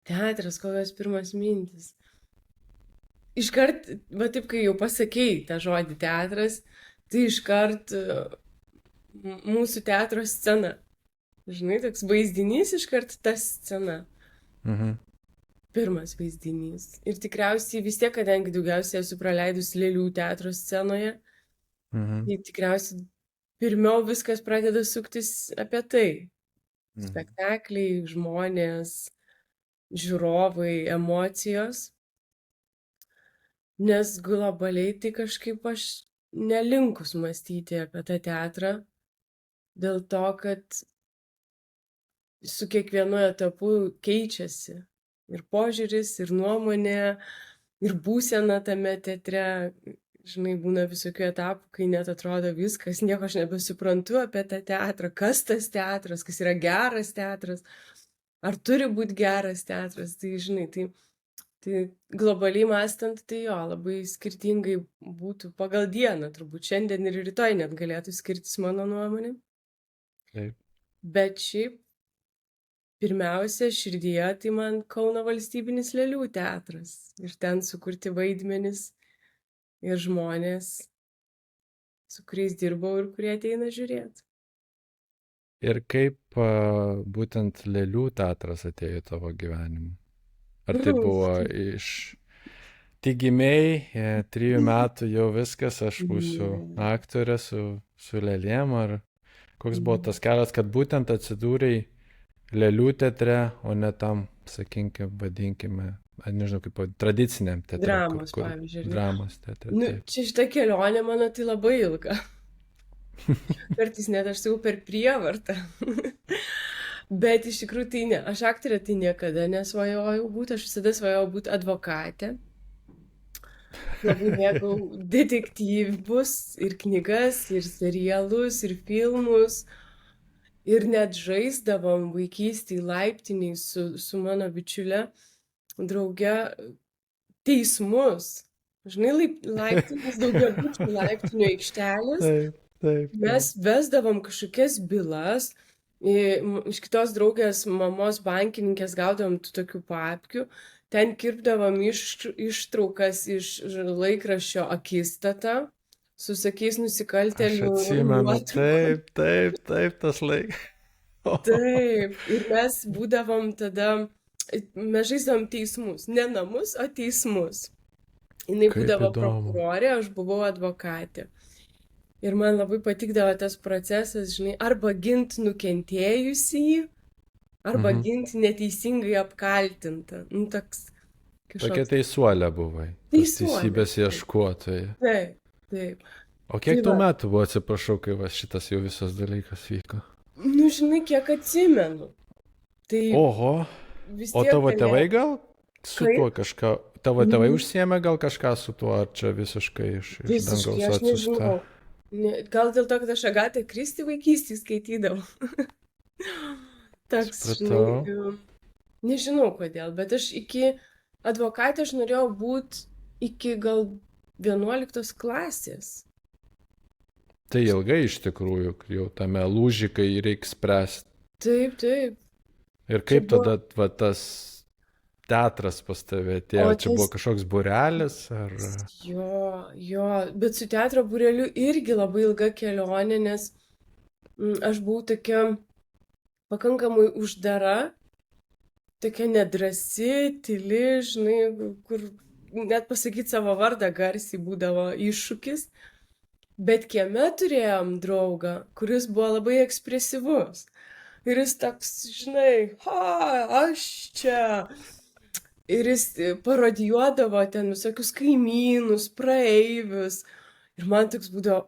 Teatras, kokios pirmas mintis. Iškart, va taip, kai jau pasakei tą žodį teatras, tai iškart mūsų teatro scena. Žinai, toks vaizdinys iškart ta scena. Mhm. Pirmas vaizdinys. Ir tikriausiai vis tiek, kadangi daugiausiai esu praleidus Lėlių teatro scenoje, Mhm. tai tikriausiai pirmiau viskas pradeda suktis apie tai. Mhm. Spektakliai, žmonės, žiūrovai, emocijos. Nes globaliai tai kažkaip aš nelinkus mąstyti apie tą teatrą, dėl to, kad su kiekvienu etapu keičiasi ir požiūris, ir nuomonė, ir būsena tame teatre. Žinai, būna visokių etapų, kai net atrodo viskas, nieko aš nebesuprantu apie tą teatrą, kas tas teatras, kas yra geras teatras, ar turi būti geras teatras, tai žinai, tai globaliai mąstant, tai jo, labai skirtingai būtų pagal dieną, turbūt šiandien ir rytoj net galėtų skirtis mano nuomonė. Taip. Bet šiaip pirmiausia, širdyje tai man Kauno valstybinis Lėlių teatras. Ir ten sukurti vaidmenis ir žmonės, su kuriais dirbau ir kurie ateina žiūrėti. Ir kaip būtent Lėlių teatras atėjo į tavo gyvenimą? Ar tai buvo iš... Tik gimėjai, 3 metų jau viskas, aš būsiu Ne. aktorė su lėlėm, ar koks buvo Ne. tas kelias, kad būtent atsidūrei Lėlių teatre, o ne tam, sakykim, vadinkime, nežinau, kaip tradiciniam teatre, Dramos, kur pavyzdžiui, ar ne? dramos teatre, Nu, taip. čia šita kelionė mano tai labai ilga. Kartais net aš sakau per prievartą. Bet iš tikrųjų tai ne. Aš aktorė tai niekada nesvajojau būti. Aš visada svajojau būti advokatė. Labai mėgau detektyvus ir knygas, ir serialus, ir filmus. Ir net žaisdavom vaikystėje laiptiniai su mano bičiule drauge teismus. Žinai, laiptinės daugiabučių laiptinių aikštelės. Taip, taip, Mes taip. vesdavom kažkokias bylas, iš kitos draugės mamos bankininkės gaudavom tų tokių papkių, ten kirpdavom ištraukas iš laikraščio Akistata su sakiais Aš nusikaltėlių atsimenu, nuotraukom. taip, taip, taip, tas laikas. Taip, ir mes būdavom tada, mes žaisdavom teismus, ne namus, o teismus. Jinai Kaip būdavo įdomu. prokurorė, aš buvau advokatė. Ir man labai patikdavo tas procesas, žinai, arba ginti nukentėjusįjį, arba Mhm. ginti neteisingai apkaltintą. Nu, toks Tokia kažkoks teisuolė buvai, tas teisuolis. teisybės ieškotoja. Taip, taip. O Tai kiek tų va, metų buvo, atsiprašau, kai va šitas jau visas dalykas vyko? nu, žinai, kiek atsimenu. Tai Oho, vis o tiek tavo tėvai galėjo. gal su tuo Kaip? kažką, tavo tėvai Nu, užsiemė gal kažką su tuo, ar čia visiškai iš visiškai, dangaus aš atsiusta? nežinau. Gal dėl to, kad aš Agatą Kristi vaikystėje skaitydavau. Toks, žinai, Supratau. nežinau kodėl, bet aš iki advokatė aš norėjau būti iki gal 11 klasės. Tai ilgai iš tikrųjų, jau tame lūžį, kai reikia spręsti. Taip, taip. Ir Čia kaip buvo. tada va, tas teatras pas tave atėjo? O Čia buvo tas, kažkoks burelis, ar... jo, bet su teatro būreliu irgi labai ilga kelionė, nes aš buvau tokia pakankamai uždara, tokia nedrasi, tyli, žinai, kur net pasakyti savo vardą garsiai būdavo iššūkis. Bet kieme turėjom draugą, kuris buvo labai ekspresyvus. Ir jis toks, žinai, aš čia. Ir jis parodijuodavo ten visokius kaimynus, praeivius. Ir man toks būdavo,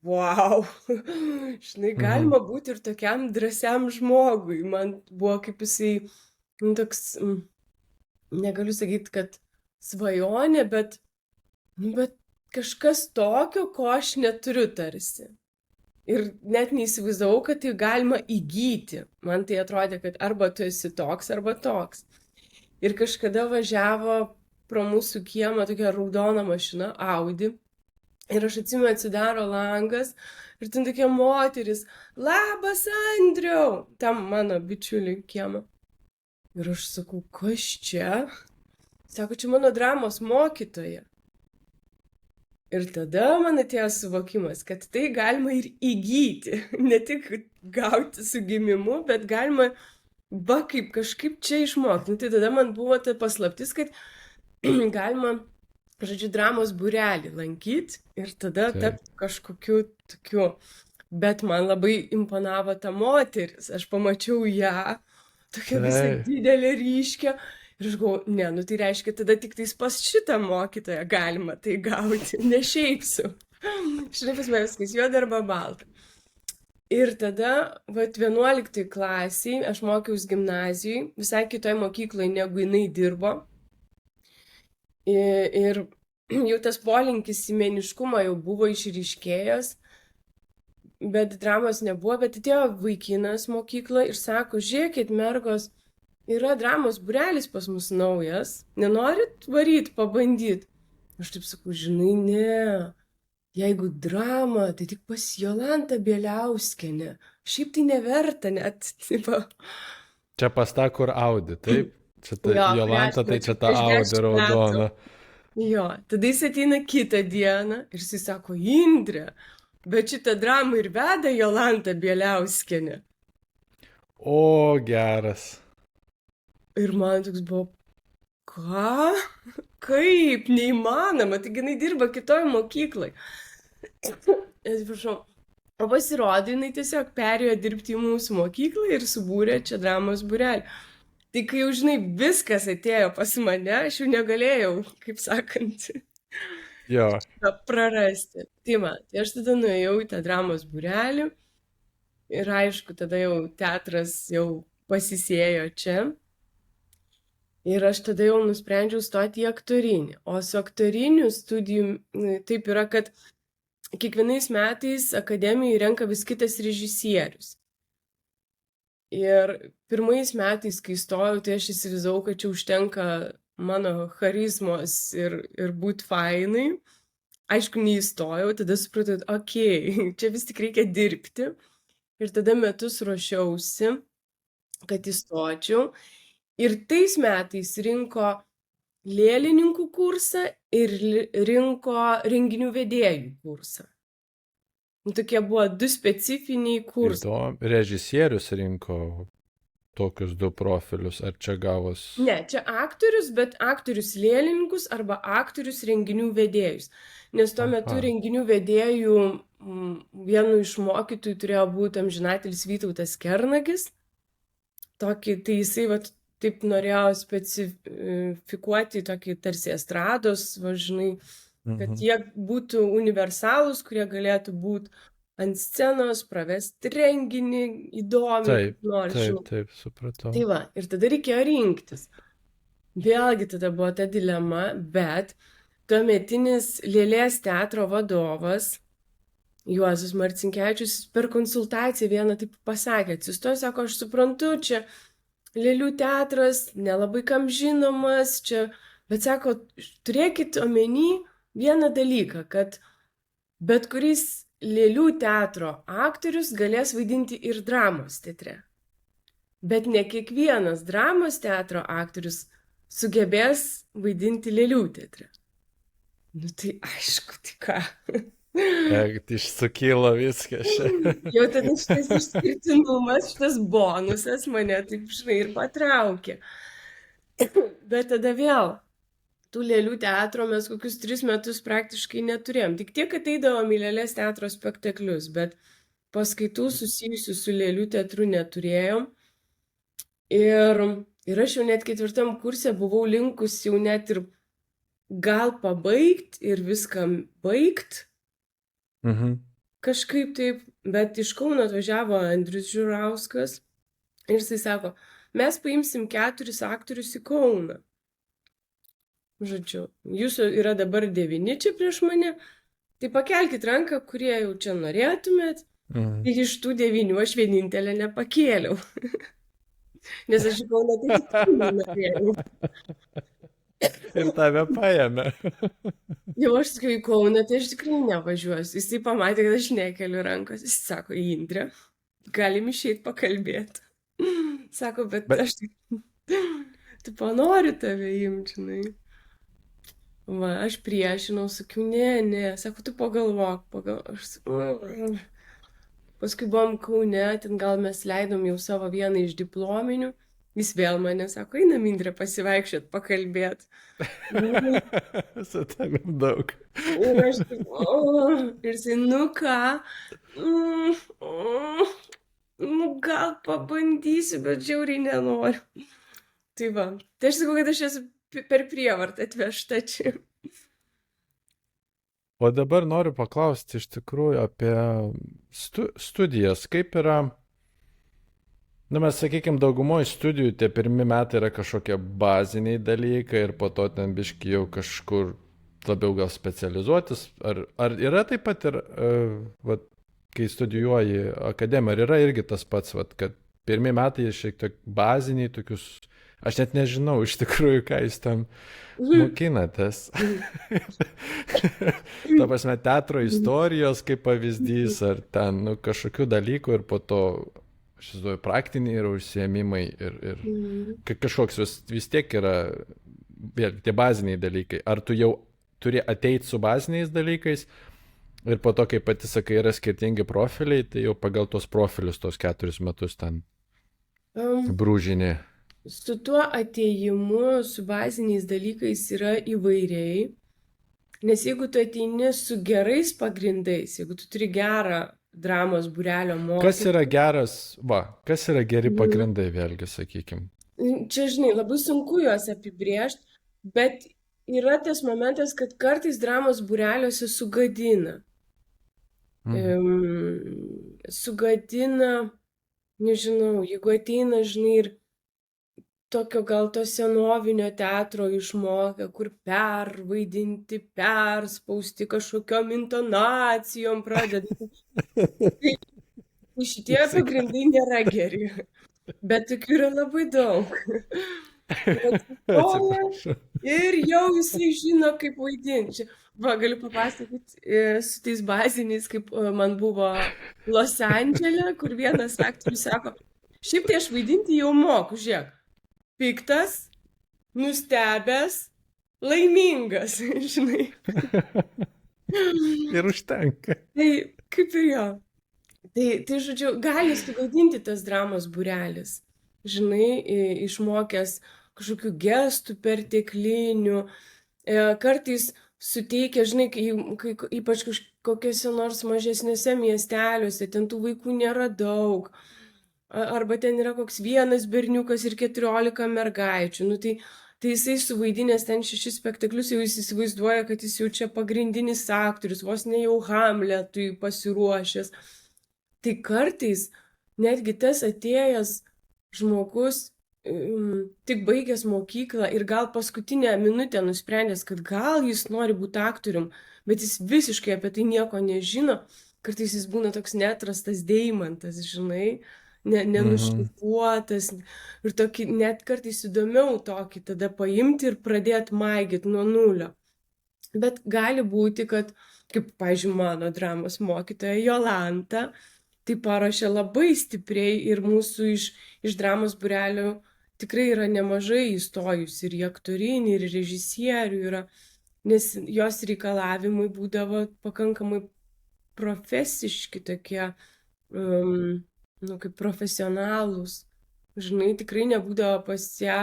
wow, žinai, Mhm. galima būti ir tokiam drąsiam žmogui. Man buvo kaip jisai, nu, toks, negaliu sakyti, kad svajonė, bet kažkas tokio, ko aš neturiu tarsi. Ir net neįsivaizdavau, kad tai galima įgyti. Man tai atrodė, kad arba tu esi toks, arba toks. Ir kažkada važiavo pro mūsų kiemą tokia raudona mašina, Audi. Ir aš atsimenu, atsidaro langas ir ten tokia moteris, labas Andriau, tam mano bičiuliui kiemą. Ir aš sakau, kas čia? Sako, čia mano dramos mokytoja. Ir tada man atėjo suvokimas, kad tai galima ir įgyti, ne tik gauti su gimimu, bet galima, kaip kažkaip čia išmokti. Nu, tai tada man buvo ta paslaptis, kad galima, žodžiu, dramos būrelį lankyti ir tada tapti kažkokiu tokiu. Bet man labai imponavo ta moteris, aš pamačiau ją, tokia visai didelė, ryškia. Ir aš galvoju, ne, nu tai reiškia, tada tik tais pas šitą mokytoją galima tai gauti, ne šiaip su. Žinai, pas mane viskas juoda arba balta. Ir tada, 11 klasiai, aš mokiausi gimnazijai, visai kitoj mokykloje, negu jinai dirbo. Ir jau tas polinkis į meniškumą jau buvo išryškėjęs, bet dramos nebuvo, bet atėjo vaikinas mokyklą ir sako, žiūrėkit, mergos, yra dramos būrelis pas mus naujas, nenorit varyt, pabandyt? Aš taip sakau, žinai, ne, jeigu drama, tai tik pas Jolantą Bieliauskienę, šiaip tai neverta net. Čia pas tą, kur Audi, taip? Čia ta Jolanta, tai čia ta Audi raudona. Jo, tada jis ateina kitą dieną ir jis sako, Indrė, bet šitą dramą ir veda Jolanta Bieliauskienė. O, geras. Ir man toks buvo, ką? Kaip? Neįmanoma, taigi jinai dirba kitoj mokyklai. Atsiprašau. O pasirodė, jinai tiesiog perėjo dirbti į mūsų mokyklą ir subūrė čia dramos būrelį. Tai kai jau, žinai, viskas atėjo pas mane, aš jau negalėjau, kaip sakant, prarasti. Tai aš tada nuėjau į tą dramos būrelį ir aišku, tada jau teatras jau pasisėjo čia. Ir aš tada jau nusprendžiau stoti į aktorinį. O su aktoriniu studijų taip yra, kad kiekvienais metais akademijai renka vis kitas režisierius. Ir pirmais metais, kai stojau, tai aš įsivaizdavau, kad čia užtenka mano charizmos ir būt fainai. Aišku, neįstojau, tada supratau, okei, čia vis tik reikia dirbti. Ir tada metus ruošiausi, kad įstočiau. Ir tais metais rinko lėlininkų kursą ir rinko renginių vedėjų kursą. Tokie buvo 2 specifiniai kursai. Režisierius rinko tokius 2 profilius, ar čia gavos? Ne, čia aktorius, bet aktorius lėlininkus arba aktorius renginių vedėjus. Nes tuo metu renginių vedėjų vienu iš mokytojų turėjo būti amžinatelis Vytautas Kernagis. Tai jisai taip norėjo specifikuoti tokį tarsi estrados, žinai, kad jie būtų universalūs, kurie galėtų būti ant scenos, pravesti renginį įdomiai. Taip, supratau. Tai ir tada reikėjo rinktis. Vėlgi tada buvo ta dilema, bet tuometinis Lėlės teatro vadovas, Juozas Marcinkevičius, per konsultaciją vieną taip pasakė, atsistojo, sako, aš suprantu, čia Lėlių teatras, nelabai kam žinomas, čia, bet sako, turėkit omeny vieną dalyką, kad bet kuris Lėlių teatro aktorius galės vaidinti ir dramos teatre. Bet ne kiekvienas dramos teatro aktorius sugebės vaidinti Lėlių teatre. Nu tai aišku, tai ką. Išsukilo viskas čia. Jau tada šitas išskirtinumas, šitas bonusas mane taip, žinai, ir patraukė. Bet tada vėl, tų Lėlių teatro mes kokius 3 metus praktiškai neturėjom. Tik tiek ateidavom į Lėlės teatro spektaklius, bet paskaitų susijusių su Lėlių teatru neturėjom. Ir aš jau net 4 kurse buvau linkus jau net ir gal pabaigt ir viską baigt. Kažkaip taip, bet iš Kauno atvažiavo Andrius Žiurauskas ir jisai sako, mes paimsim 4 aktorius į Kauną. Žodžiu, jūsų yra dabar 9 čia prieš mane, tai pakelkit ranką, kurie jau čia norėtumėt. Ir iš tų 9 aš vienintelę nepakėliau. Nes aš į Kauną tai tikrai nenorėjau. Ir tave paėmė. Jau aš sakiau, į Kauną tai aš tikrai nevažiuosiu. Jisai pamatė, kad aš nekeliu rankos. Jis sako, Indrė, galim išeit pakalbėti. Sako, bet aš Tu panori tave imti, žinai. Va, aš priešinau, sakiau, ne, sako, tu pagalvok. Aš sakau, paskui buvom Kaune, ten gal mes leidom jau savo vieną iš diplominių. Jis vėl mane sako, einam Indrė pasivaikščiot, pakalbėt. Su tavim daug. Ir aš taip, ir jisai, nu ką, mm, mm, nu gal pabandysiu, bet žiauriai nenoriu. Tai va, tai aš sakau, kad aš esu per prievartą atvežta čia. O dabar noriu paklausti iš tikrųjų apie studijas. Kaip yra, na mes sakykime, daugumoje studijų tie pirmi metai yra kažkokie baziniai dalykai ir po to ten biški jau kažkur labiau gal specializuotis. Ar yra taip pat ir, vat, kai studijuoji akademiją, ar yra irgi tas pats, vat, kad pirmi metai šiek tiek baziniai tokius, aš net nežinau iš tikrųjų, ką jūs tam mokinatės. Ta prasme, teatro istorijos kaip pavyzdys, ar ten kažkokių dalykų ir po to, aš įsivaizduoju, praktiniai yra užsiėmimai ir kažkoks vis tiek yra vėl tie baziniai dalykai. Ar tu jau turi ateiti su baziniais dalykais ir po to, kaip pati sakai, yra skirtingi profiliai, tai jau pagal tos profilius tos 4 metus ten brūžinė. Su tuo atėjimu, su baziniais dalykais yra įvairiai, nes jeigu tu ateini su gerais pagrindais, jeigu tu turi gerą dramos būrelio mokytoją. Kas yra geri pagrindai, vėlgi, sakykim? Čia, žinai, labai sunku juos apibrėžti, bet yra tas momentas, kad kartais dramos būreliuose sugadina. Sugadina, nežinau, jeigu ateina, žinai, ir tokio gal to senovinio teatro išmokę, kur pervaidinti, perspausti kažkokiom intonacijom pradeda. Tai šitie pagrindai nėra geri, bet tokių yra labai daug. Ir jau jisai žino, kaip vaidinti. Va, galiu papasakoti su tais baziniais, kaip man buvo Los Andžele, kur vienas aktorius sako, šiaip tai aš vaidinti jau moku, žiūrėk. Piktas, nustebęs, laimingas, žinai. Ir užtenka. Tai kaip ir jo. Tai žodžiu, gali sugadinti tas dramos būrelis. Žinai, išmokęs kažkokių gestų perteklinių, kartais suteikia, žinai, ypač kokiuose nors mažesniuose miesteliuose, ten tų vaikų nėra daug. Arba ten yra koks vienas berniukas ir 14 mergaičių. Nu, tai jisai suvaidinęs ten 6 spektaklius, jau jis įsivaizduoja, kad jis jau čia pagrindinis aktorius, vos ne jau Hamletui pasiruošęs. Tai kartais netgi tas atėjęs žmogus, tik baigęs mokyklą ir gal paskutinę minutę nusprendęs, kad gal jis nori būti aktorium, bet jis visiškai apie tai nieko nežino, kartais jis būna toks neatrastas deimantas, žinai, nenušlifuotas ir tokį, net kartais įdomiau tokį tada paimti ir pradėti maigyti nuo nulio. Bet gali būti, kad, kaip, pavyzdžiui, mano dramos mokytoja Jolanta, tai paruošė labai stipriai ir mūsų iš dramos būrelių tikrai yra nemažai įstojus ir į aktorinį, ir režisierių yra, nes jos reikalavimai būdavo pakankamai profesiški tokie, kaip profesionalūs. Žinai, tikrai nebūdavo pas ją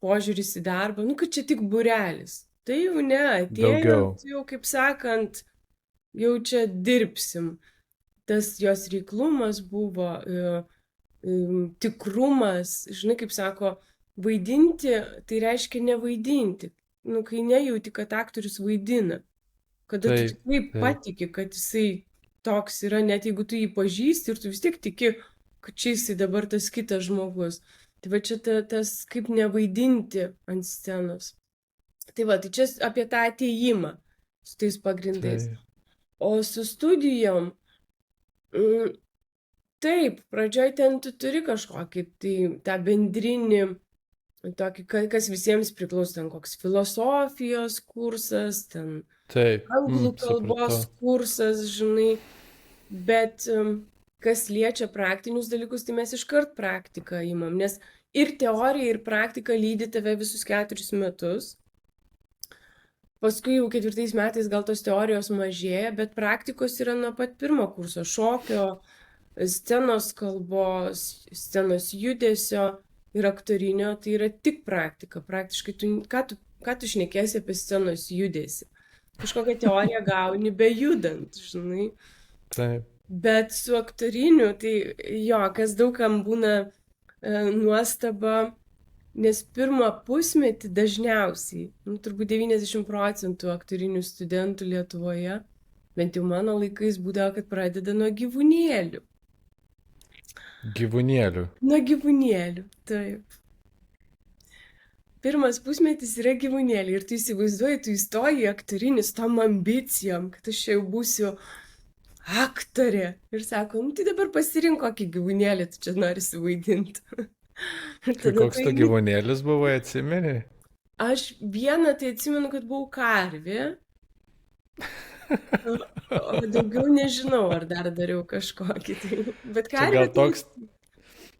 požiūris į darbą, kad čia tik būrelis. Tai jau ne, atėjo, jau kaip sakant, jau čia dirbsim. Tas jos reiklumas buvo, tikrumas, žinai, kaip sako, vaidinti, tai reiškia nevaidinti. Kai nejauti, kad aktorius vaidina. Kada tu tikrai patiki, kad jisai toks yra, net jeigu tu jį pažįsti ir tu vis tiek tiki, kad čia jisai dabar tas kitas žmogus. Tai va čia tas kaip nevaidinti ant scenos. Tai va, tai čia apie tą atėjimą su tais pagrindais. O su studijom, taip, pradžioj ten tu turi kažkokį, tai tą bendrinį, tokį, kas visiems priklauso, ten koks filosofijos kursas, ten anglų kalbos kursas, žinai, bet kas liečia praktinius dalykus, tai mes iškart praktiką imam, nes ir teorija, ir praktika lydi tave visus 4 metus. Paskui jau 4 metais gal tos teorijos mažėja, bet praktikos yra nuo pat 1 kurso šokio, scenos kalbos, scenos judesio ir aktorinio, tai yra tik praktika. Praktiškai ką tu šnekėsi apie scenos judesį? Kažkokią teoriją gauni bejudant, žinai. Taip. Bet su aktoriniu, tai jo, kas daugam būna nuostaba, nes 1 pusmetį dažniausiai, turbūt 90% aktorinių studentų Lietuvoje, bent jau mano laikais būdavo, kad pradeda nuo gyvūnėlių. Gyvūnėlių. Nuo gyvūnėlių, taip. 1 pusmetis yra gyvūnėliai ir tu įsivaizduoji, tu įstoji į aktorinį su tom ambicijom, kad aš jau būsiu aktorė. Ir sako, tai dabar pasirink kokį gyvūnėlį, tu čia nori suvaidinti. Tai koks tu gyvūnėlis buvai, atsimeni? Aš vieną tai atsimenu, kad buvau karvė. O daugiau nežinau, ar dar dariau kažkokį. Bet karvė.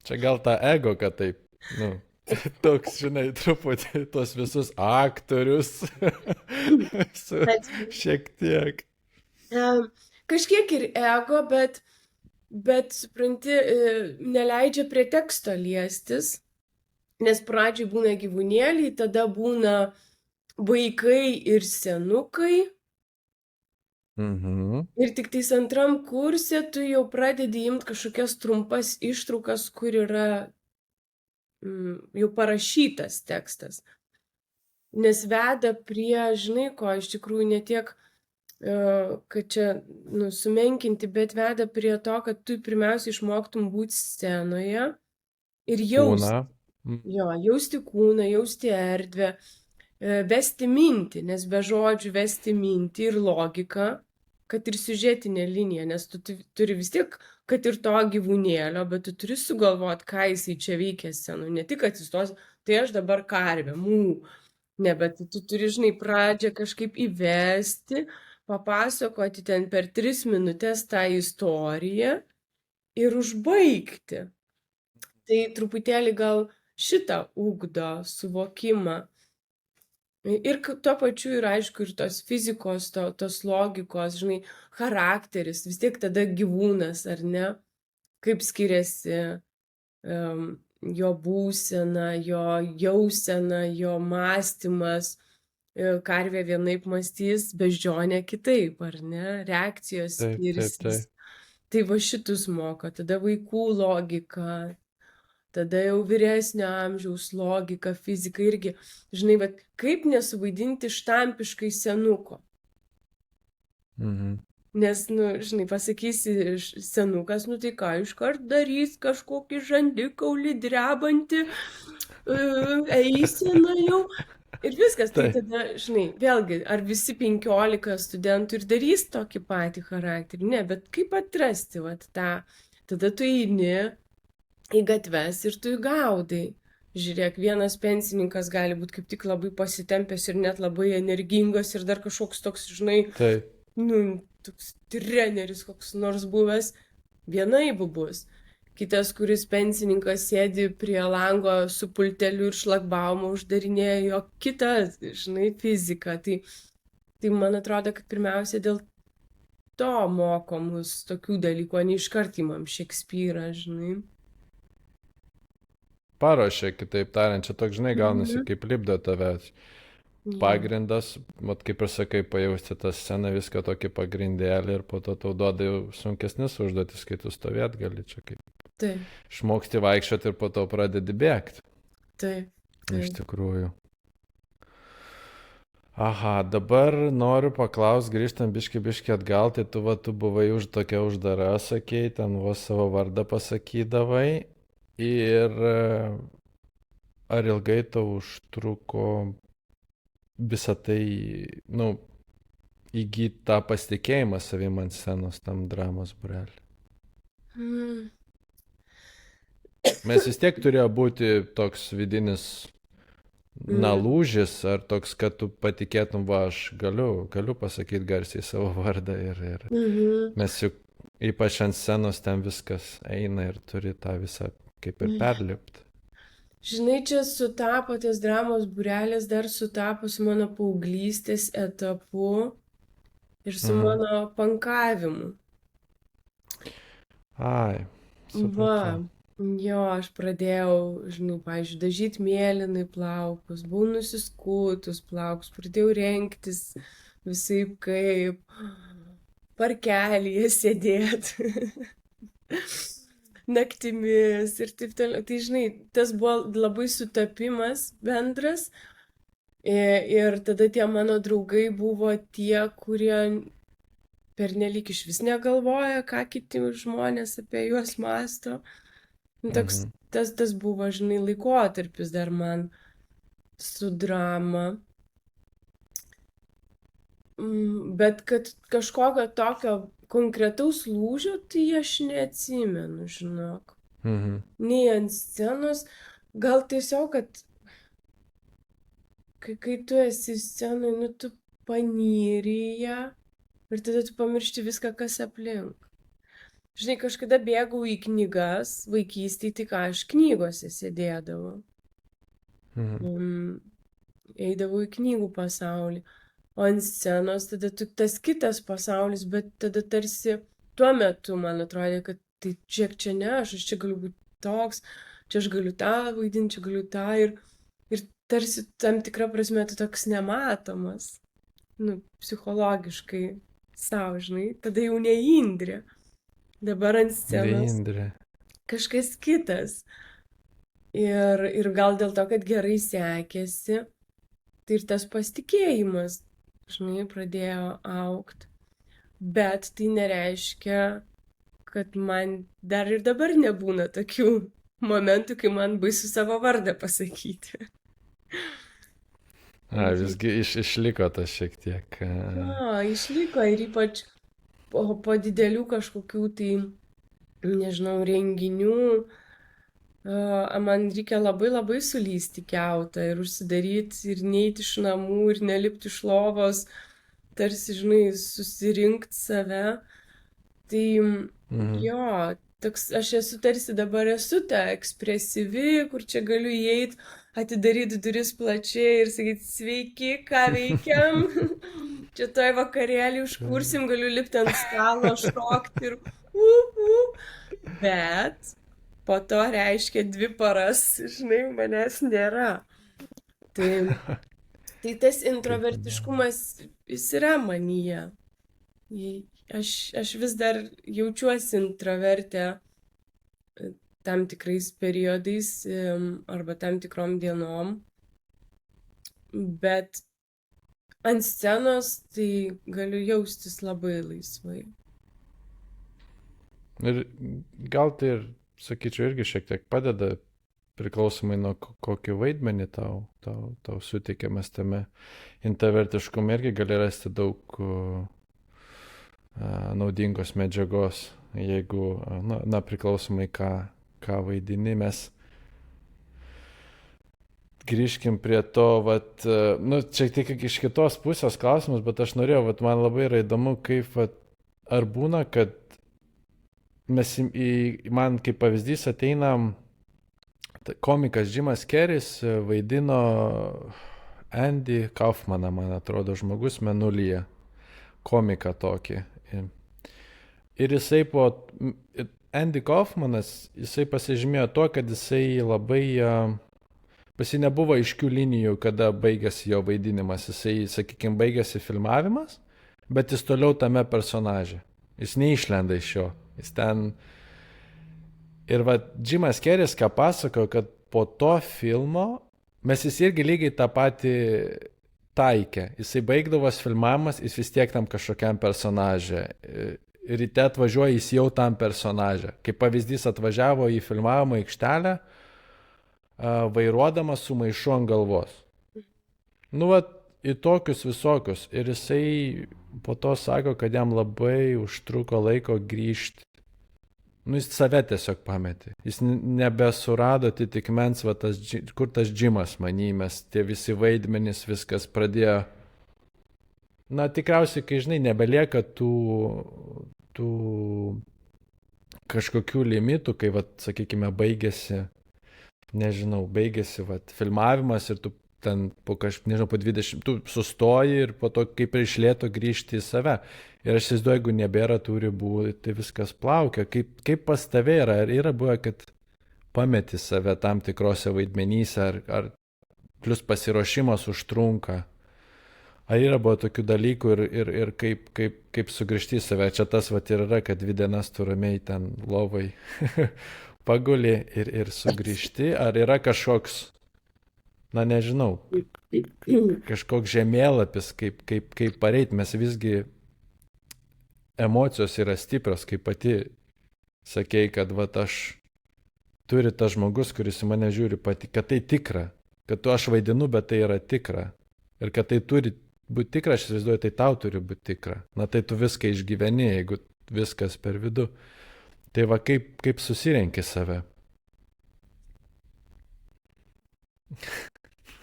Čia gal ta ego, kad taip, toks, žinai, truputį tos visus aktorius. Šiek tiek. Kažkiek ir ego, bet supranti, neleidžia prie teksto liestis, nes pradžiai būna gyvūnėliai, tada būna vaikai ir senukai. Ir tik tais 2 kurse tu jau pradedi imti kažkokias trumpas ištraukas, kur yra jau parašytas tekstas. Nes veda prie, žinai ko, iš tikrųjų ne tiek kad čia sumenkinti, bet veda prie to, kad tu pirmiausia išmoktum būti scenoje ir jausti kūną, jausti erdvę, vesti mintį, nes be žodžių vesti mintį ir logiką, kad ir siužetinė linija, nes tu turi vis tiek, kad ir to gyvūnėlio, bet tu turi sugalvoti, ką jisai čia veikia scenoje, ne tik atsistos, tai aš dabar karvė, ne, bet tu turi, žinai, pradžią kažkaip įvesti, papasakoti ten per 3 minutės tą istoriją ir užbaigti. Tai truputėlį gal šitą ugdo suvokimą. Ir tuo pačiu ir aišku, ir tos fizikos, tos logikos, žinai, charakteris, vis tiek tada gyvūnas, ar ne? Kaip skiriasi jo būsena, jo jausena, jo mąstymas. Karvė vienaip mąstys, beždžionė kitaip, ar ne? Reakcijos skirsis. Tai va šitus moko, tada vaikų logika, tada jau vyresnio amžiaus logika, fizika irgi. Žinai, bet kaip nesuvaidinti štampiškai senuko? Nes, žinai, pasakysi senukas, tai ką iškart darys kažkokį žandikaulį drebantį, eiseną jau. Ir viskas, tai tada, žinai, vėlgi, ar visi 15 studentų ir darys tokį patį charakterį? Ne, bet kaip atrasti tą? Tada tu eini į gatves ir tu įgaudai. Žiūrėk, vienas pensininkas gali būti kaip tik labai pasitempęs ir net labai energingas ir dar kažkoks toks, žinai, toks treneris koks nors buvęs, vienaip bus. Kitas, kuris pensininkas sėdi prie lango su pulteliu ir šlagbaumu uždarinėjo, kitas, žinai, fizika. Tai man atrodo, kad pirmiausia dėl to moko mus tokių dalykų, o ne iškart imam Šekspyrą, žinai. Paruošia, kitaip tariant, čia toks, žinai, gaunasi kaip lipdo tavęs. Pagrindas, kaip ir sakai, pajausti tą sceną, viską tokį pagrindėlį ir po to tau duoda jau sunkesnis užduotis, kai tu stovėt gali čia kaip. Išmoksti vaikščioti ir po to pradedi bėgti. Taip. Iš tikrųjų. Aha, dabar noriu paklausti, grįžtam biški atgal, tai tu buvai tokia uždara, sakei, ten vos savo vardą pasakydavai. Ir ar ilgai tau užtruko visą tai, įgyti tą pasitikėjimą savim ant scenos tam dramos būrelį? Mes vis tiek turėjo būti toks vidinis lūžis, ar toks, kad tu patikėtum, aš galiu pasakyti garsiai savo vardą ir mes juk ypač ant scenos ten viskas eina ir turi tą visą kaip ir perlipti. Žinai, čia sutapo tas dramos būrelis, dar sutapo su mano paauglystės etapu ir su mano pankavimu. Ai, Va, supratau. jo, aš pradėjau, žinai, pavyzdžiui, dažyti mėlynai plaukus, buvau nusiskutus plaukus, pradėjau rengtis visaip kaip parkelyje sėdėti naktimis ir taip toliau. Tai, žinai, tas buvo labai sutapimas bendras ir tada tie mano draugai buvo tie, kurie pernelyg iš vis negalvoja, ką kiti žmonės apie juos mąsto. Toks, tas buvo, žinai, laikotarpis dar man su drama. Bet kad kažkokio tokio konkretaus lūžio, tai aš neatsimenu, žinok. Nei ant scenos, gal tiesiog, kad kai tu esi scenai, nu tu panyri į ją ir tada tu pamiršti viską, kas aplink. Žinai, kažkada bėgau į knygas, vaikystėje, tai ką aš knygose sėdėdavau. Eidavau į knygų pasaulį. O ant scenos tada tas kitas pasaulis, bet tada tarsi tuo metu man atrodė, kad tai čia ne aš čia galiu būti toks, čia aš galiu tą vaidinti, čia galiu tą ir tarsi tam tikra prasme tu toks nematomas, psichologiškai savo, žinai, tada jau ne Indrė, dabar ant scenos kažkas kitas. Ir gal dėl to, kad gerai sekėsi, tai ir tas pasitikėjimas, žinai, pradėjo augti. Bet tai nereiškia, kad man dar ir dabar nebūna tokių momentų, kai man baisu savo vardą pasakyti. Visgi išliko tas šiek tiek. Išliko ir ypač po didelių kažkokių tai, nežinau, renginių, man reikia labai sulysti kiautą ir užsidaryti ir neiti iš namų ir nelipti iš lovos, tarsi, žinai, susirinkti save. Tai jo, toks, aš esu tarsi dabar ta ekspresyvi, kur čia galiu įeiti, atidaryti duris plačiai ir sakyti, sveiki, ką veikiam. Čia toj vakarėlį užkursim, galiu lipti ant stalo, šokti ir Bet po to reiškia 2 paras, žinai, manęs nėra. Tai tas introvertiškumas, jis yra manyje. Aš vis dar jaučiuosi introvertė tam tikrais periodais arba tam tikrom dienom, bet ant scenos tai galiu jaustis labai laisvai. Ir gal tai ir, sakyčiau, irgi šiek tiek padeda, priklausomai nuo kokį vaidmenį tau suteikiamas tame introvertiškume, irgi gali rasti daug naudingos medžiagos, jeigu, priklausomai ką vaidini. Mes grįžkim prie to, šiek tiek iš kitos pusės klausimus, bet aš norėjau, man labai yra įdomu, kaip, ar būna, kad man kaip pavyzdys ateina komikas Jimas Keris, vaidino Andy Kaufmaną, man atrodo, Žmogus mėnulyje, komiką tokį. Ir jisai Andy Kaufmanas, jisai pasižymėjo to, kad jisai labai, pas jį nebuvo aiškių linijų, kada baigėsi jo vaidinimas. Jisai, sakykime, baigėsi filmavimas, bet jis toliau tame personaže. Jis neišlenda iš jo. Jis ten. Ir Jimas Keris ką pasakojo, kad po to filmo jis irgi lygiai tą patį taikė. Jisai baigdavos filmavimas, jis vis tiek tam kažkokiam personažė. Ryte atvažiuoja, jis jau tam personažė. Kaip pavyzdys, atvažiavo į filmavimo aikštelę, vairuodamas su maišu ant galvos. Į tokius visokius. Ir jisai po to sako, kad jam labai užtruko laiko grįžti. Jis save tiesiog pametė. Jis nebesurado atitikmens, kur tas Jimas manymės, tie visi vaidmenys, viskas pradėjo. Tikriausiai, kai, žinai, nebelieka tų kažkokių limitų, kai, vat, sakykime, baigėsi vat, filmavimas ir tu ten nežinau, po 20, tu sustoji ir po to kaip ir iš lėto grįžti į save. Ir aš įsivaizduoju, jeigu nebėra tų ribų, tai viskas plaukia. Kaip pas tave yra? Ar yra buvę, kad pameti save tam tikrose vaidmenyse, ar plus pasiruošimas užtrunka? Ar yra buvo tokių dalykų ir kaip sugrįžti į save? Čia tas vat ir yra, kad 2 dienas tu ramiai ten lovai paguli ir sugrįžti. Ar yra kažkoks, na nežinau, kažkoks žemėlapis, kaip pareiti? Mes visgi emocijos yra stiprios, kaip pati sakei, kad vat turi tas žmogus, kuris į mane žiūri, kad tai tikra, kad aš vaidinu, bet tai yra tikra. Ir kad tai turi būti tikra, aš įsivaizduoju, tai tau turi būti tikra. Na tai tu viską išgyveni, jeigu viskas per vidų. Tai va kaip susirenki save?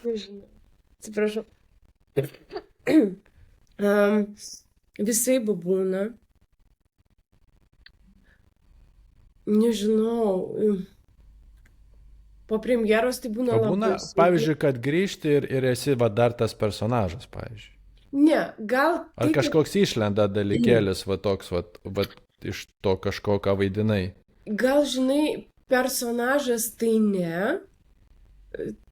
Nežinau. Atsiprašau. Visai būna. Nežinau. Po premjeros tai būna O būna, labai sunku. pavyzdžiui, kad grįžti ir esi va dar tas personažas, pavyzdžiui. Ne, gal Ar tai, kad kažkoks išlenda dalykėlis, va toks, va iš to kažko, ką vaidinai. gal žinai, personažas tai ne.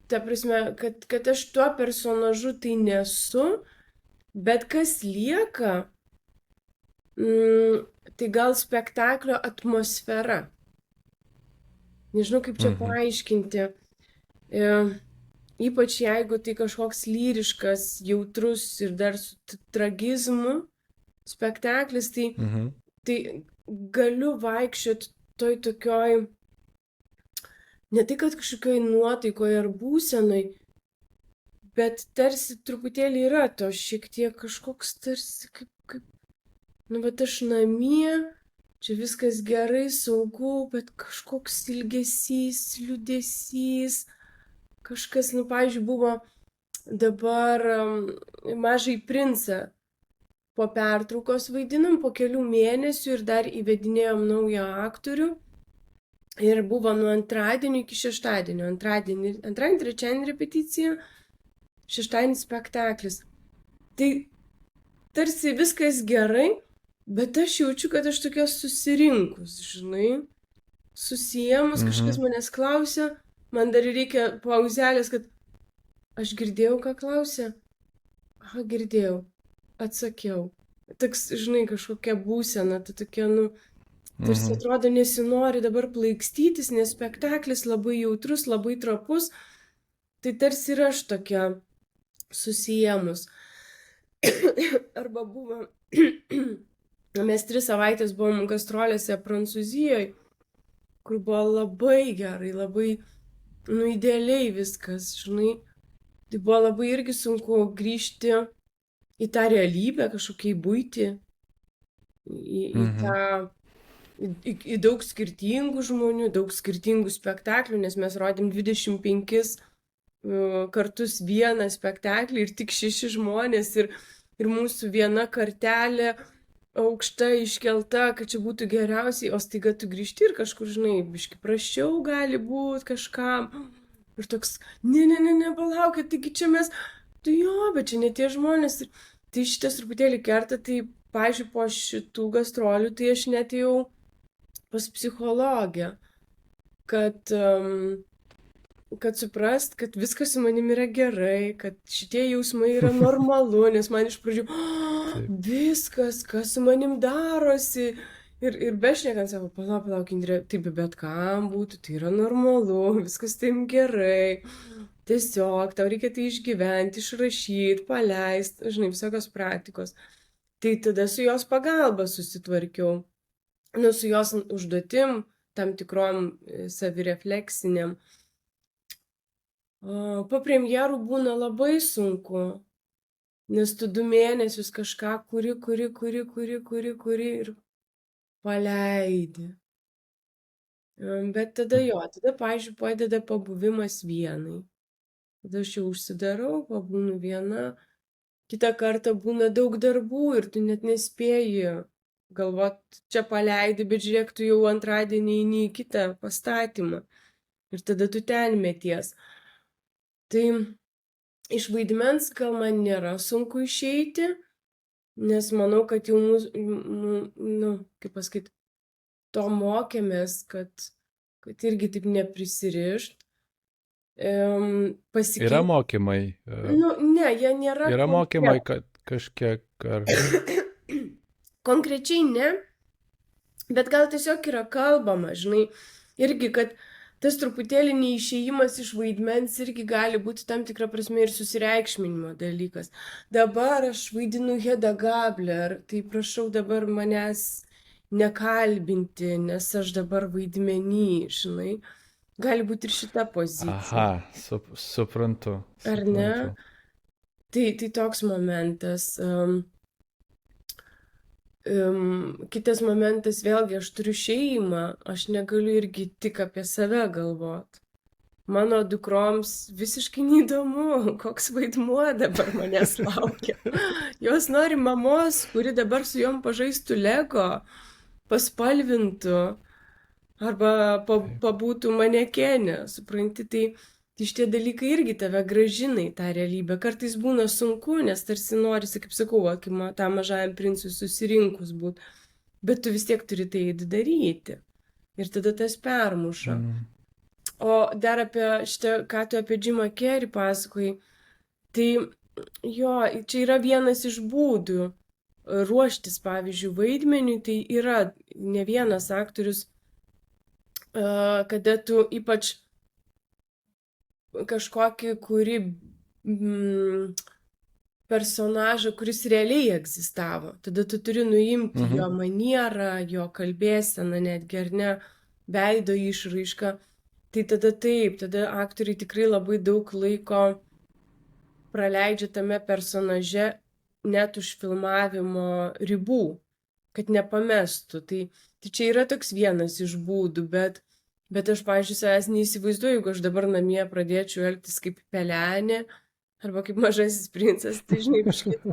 Ta prasme, kad aš tuo personažu tai nesu, bet kas lieka, tai gal spektaklio atmosfera. Nežinau, kaip čia paaiškinti. Ypač jeigu tai kažkoks lyriškas, jautrus ir dar su tragizmu spektaklis, tai galiu vaikščioti toj tokioj, ne tai kad kažkokioj nuotaikoje ar būsenoj, bet tarsi truputėlį yra to šiek tiek kažkoks tarsi kaip nu, bet aš namie, čia viskas gerai, saugu, bet kažkoks ilgesys, liūdesys, kažkas, nu, pavyzdžiui, buvo dabar Mažąjį princą po pertraukos vaidinam, po kelių mėnesių ir dar įvedinėjom naują aktorių. Ir buvo nuo antradienio iki šeštadienio. Antradienį, trečiadienį repeticija, šeštadienį spektaklis. Tai tarsi viskas gerai, bet aš jaučiu, kad aš tokia susirinkus, žinai, susijėmus, kažkas manęs klausia, man dar reikia pauzelės, kad aš girdėjau, ką klausė. Aha, girdėjau, atsakiau. Toks, žinai, kažkokia būsena, tai tokia, nu, tarsi atrodo nesinori dabar plaikstytis, nes spektaklis labai jautrus, labai trapus, tai tarsi ir aš tokia susijėmus. Arba buvo, mes 3 savaitės buvom gastrolėse Prancūzijoje, kur buvo labai gerai, labai, nu, idealiai viskas, žinai. Tai buvo labai irgi sunku grįžti į tą realybę, kažkokiai būti, į tą, į daug skirtingų žmonių, daug skirtingų spektaklių, nes mes rodėm 25 kartus vieną spektaklį ir tik 6 žmonės ir mūsų viena kartelė aukšta iškelta, kad čia būtų geriausiai, o staiga tu grįžti ir kažkur, žinai, biški prasčiau gali būti kažkam. Ir toks, ne, palaukit, taigi čia mes, tai jo, bet čia ne tie žmonės. Tai šitas truputėlį kerta, tai, pavyzdžiui, po šitų gastrolių, tai aš net jau pas psichologę, kad suprast, kad viskas su manim yra gerai, kad šitie jausmai yra normalu, nes man iš pradžių viskas, kas su manim darosi. Ir bešnekant savo, palauk, Indrė, taip, bet kam būtų, tai yra normalu, viskas taip gerai. Tiesiog, tau reikia tai išgyventi, išrašyti, paleisti, žinai, visokios praktikos. Tai tada su jos pagalba susitvarkiau. Nu, su jos užduotim, tam tikrom savirefleksiniam. Po premjerų būna labai sunku, nes tu 2 mėnesius kažką kuri ir paleidi. Bet tada tada, pavyzdžiui, padeda pabuvimas vienai. Tada aš jau užsidarau, pabūnu viena. Kitą kartą būna daug darbų ir tu net nespėji galvot, čia paleidi, bet žiūrėk, tu jau antradienį eini į kitą pastatymą. Ir tada tu ten meties. Tai iš vaidmens gal man nėra sunku išeiti, nes manau, kad jau kaip pasakyti, to mokėmės, kad irgi taip neprisirišt. Yra Pasikeisti. mokymai, Ne, jie nėra yra mokymai, kad kažkiek ar... konkrečiai ne, bet gal tiesiog yra kalbama, žinai, irgi, kad tas truputėlį neišėjimas iš vaidmens irgi gali būti tam tikra prasme ir susireikšminimo dalykas. Dabar aš vaidinu Heda Gabler, tai prašau dabar manęs nekalbinti, nes aš dabar vaidmenį, žinai. Gali būti ir šita pozicija. Aha, suprantu. Ar ne? Tai toks momentas. Kitas momentas, vėlgi, aš turiu šeimą, aš negaliu irgi tik apie save galvot. Mano dukroms visiškai neįdomu, koks vaidmuo dabar manęs laukia. Jos nori mamos, kuri dabar su jom pažaistų Lego, paspalvintų, arba pabūtų manekenė, supranti, tai šitie dalykai irgi tave grąžina į tą realybę. Kartais būna sunku, nes tarsi norisi, kaip sakau, kaip tam mažajam princui susirinkus būt, bet tu vis tiek turi tai daryti. Ir tada tas permuša. O dar apie šitą, ką tu apie Jimą Carrey pasakoji, tai jo, čia yra vienas iš būdų ruoštis, pavyzdžiui, vaidmeniui, tai yra ne vienas aktorius, kada tu ypač kažkokį, personažą, kuris realiai egzistavo. Tada tu turi nuimti jo manierą, jo kalbėseną, netgi ar ne, veido išraišką. Tai tada taip, tada aktoriai tikrai labai daug laiko praleidžia tame personaže net už filmavimo ribų, kad nepamestų. Tai čia yra toks vienas iš būdų, bet aš, pavyzdžiui, savęs neįsivaizduoju, jeigu aš dabar namie pradėčiau elgtis kaip pelenė arba kaip mažasis princas, tai žinai, kažkaip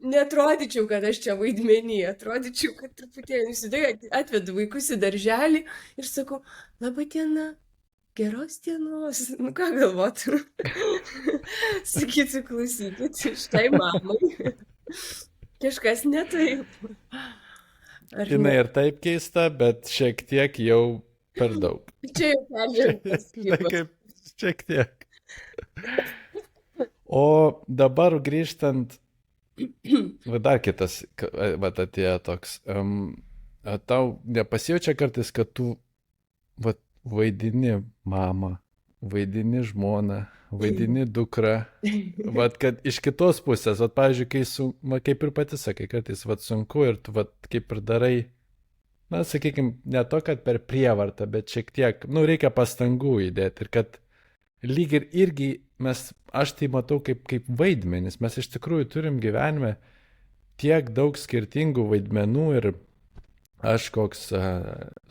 neatrodyčiau, kad aš čia vaidmenį, atrodyčiau, kad truputėlį atvedu vaikus į darželį ir sakau, laba diena, geros dienos, ką galvotų? Sakytų, klausykit, štai mamai. Kažkas ne taip. Jinai ir taip keista, bet šiek tiek jau per daug. Čia jau peržengtas. Kaip šiek tiek. O dabar grįžtant, dar kitas, atėjo toks, tau nepasijaučia kartais, kad tu vaidini mamą, vaidini žmoną, vaidini dukrą, kad iš kitos pusės, pavyzdžiui, kaip ir pati sakai, kartais sunku ir tu kaip ir darai, na, sakykime, ne to, kad per prievartą, bet šiek tiek, reikia pastangų įdėti ir kad lyg ir irgi aš tai matau kaip vaidmenis, mes iš tikrųjų turim gyvenime tiek daug skirtingų vaidmenų ir aš koks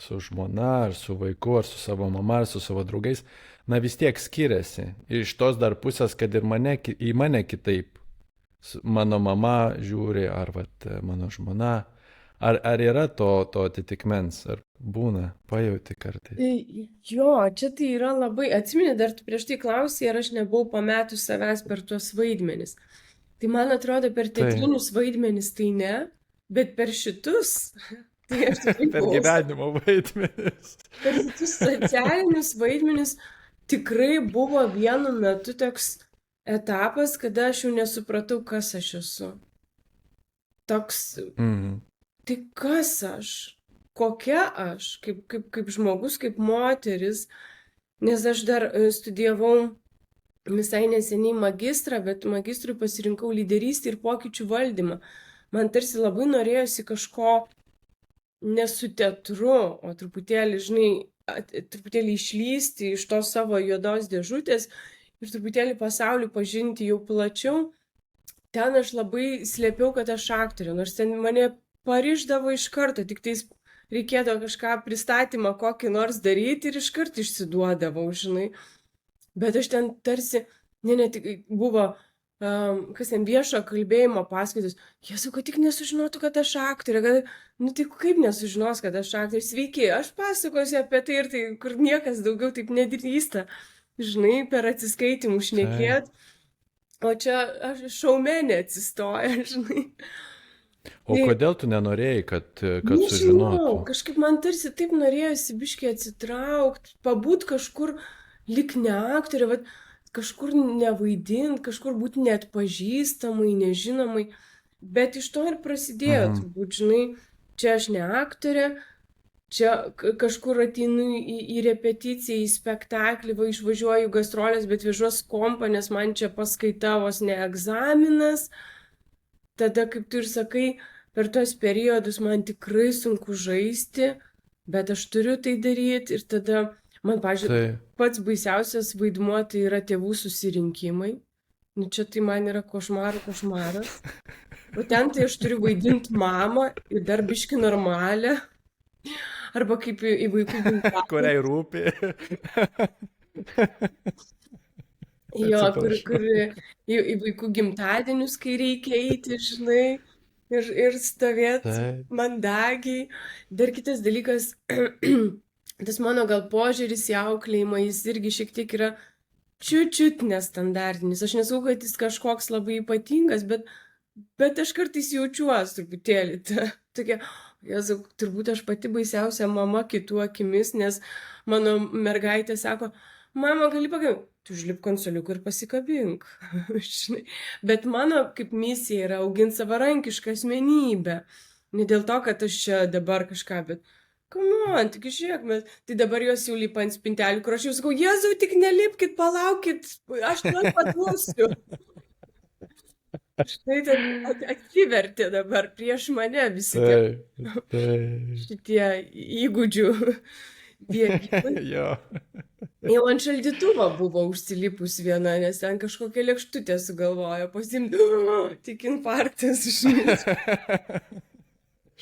su žmona, ar su vaiku, ar su savo mama, ar su savo draugais, na vis tiek skiriasi. Iš tos dar pusės, kad ir į mane kitaip. Mano mama žiūri, ar mano žmona. Ar yra to atitikmens, ar būna, pajauti kartais? Jo, čia tai yra labai, atsimeni, dar tu prieš tai klausai, ar aš nebuvau pametus savęs per tuos vaidmenis. Tai man atrodo, per teatrinius vaidmenis tai ne, bet per šitus... Tai per gyvenimo vaidmenis. Per šitus socialinius vaidmenis tikrai buvo vienu metu toks etapas, kada aš jau nesupratau, kas aš esu. Toks, tai kas aš? Kokia aš? Kaip žmogus, kaip moteris. Nes aš dar studijavau visai neseniai magistrą, bet magistrui pasirinkau lyderystę ir pokyčių valdymą. Man tarsi labai norėjosi kažko ne su teatru, o truputėlį, žinai, truputėlį išlysti iš tos savo juodos dėžutės ir truputėlį pasaulį pažinti jau plačiau. Ten aš labai slėpiau, kad aš aktorė, nors ten mane parišdavo iš karto, tik tais reikėdavo kažką pristatymą kokį nors daryti ir iš karto išsiduodavau, žinai. Bet aš ten tarsi, tik buvo kas ten viešo kalbėjimo paskaitos. Jėzau, kad tik nesužinotų, kad aš aktorė, kad, nu tai kaip nesužinos, kad aš aktorė. Sveiki, aš pasakosiu apie tai ir tai, kur niekas daugiau taip nedrįsta, žinai, per atsiskaitimų šnekėt. O čia aš šaumenė atsistoja, žinai. O kodėl tu nenorėjai, kad Nežinau, sužinotų? kažkaip man tarsi taip norėjosi biškai atsitraukti, pabūt kažkur lik ne aktorė, vat, kažkur nevaidint, kažkur būti neatpažįstamai, nežinomai. Bet iš to ir prasidėjo, turbūt, žinai, čia aš ne aktorė, čia kažkur ateinu į repeticiją, į spektaklį, va išvažiuoju gastrolės, bet vežuos kompą, nes man čia paskaita vos ne egzaminas. Tada, kaip tu ir sakai, per tuos periodus man tikrai sunku žaisti, bet aš turiu tai daryti ir tada man, pažiūrėjau, pats baisiausias vaidmuo tai yra tėvų susirinkimai. Nu čia tai man yra košmaras. O ten tai aš turiu vaidinti mamą ir dar biški normalią. Arba kaip į vaikų gimtadienį. Kuriai rūpi. Jo, kur į vaikų gimtadienius, kai reikia eiti, žinai, ir stovėti mandagiai. Dar kitas dalykas, tas mano gal požiūris į auklėjimą, jis irgi šiek tiek yra čiut nestandartinis. Aš nesakau, kad jis kažkoks labai ypatingas, bet aš kartais jaučiuosi truputėlį tokia, Jėzau, turbūt aš pati baisiausia mama kitų akimis, nes mano mergaitė sako, mama, gali pakabinti, tu užlipk ant suoliuko ir pasikabink. Bet mano kaip misija yra auginti savarankišką asmenybę. Ne dėl to, kad aš čia dabar kažką, bet come on, tik žiūrėk, tai dabar jos jau lipa ant spintelių, kur aš jau sakau, Jėzau, tik nelipkit, palaukit, aš tuoj paduosiu. Štai atsivertė dabar prieš mane visi šitie įgūdžių diegimai. Jau ant šaldytuvo buvo užsilipus viena, nes ten kažkokią lėkštutę sugalvojo pasimti, tik infarktas, žinai.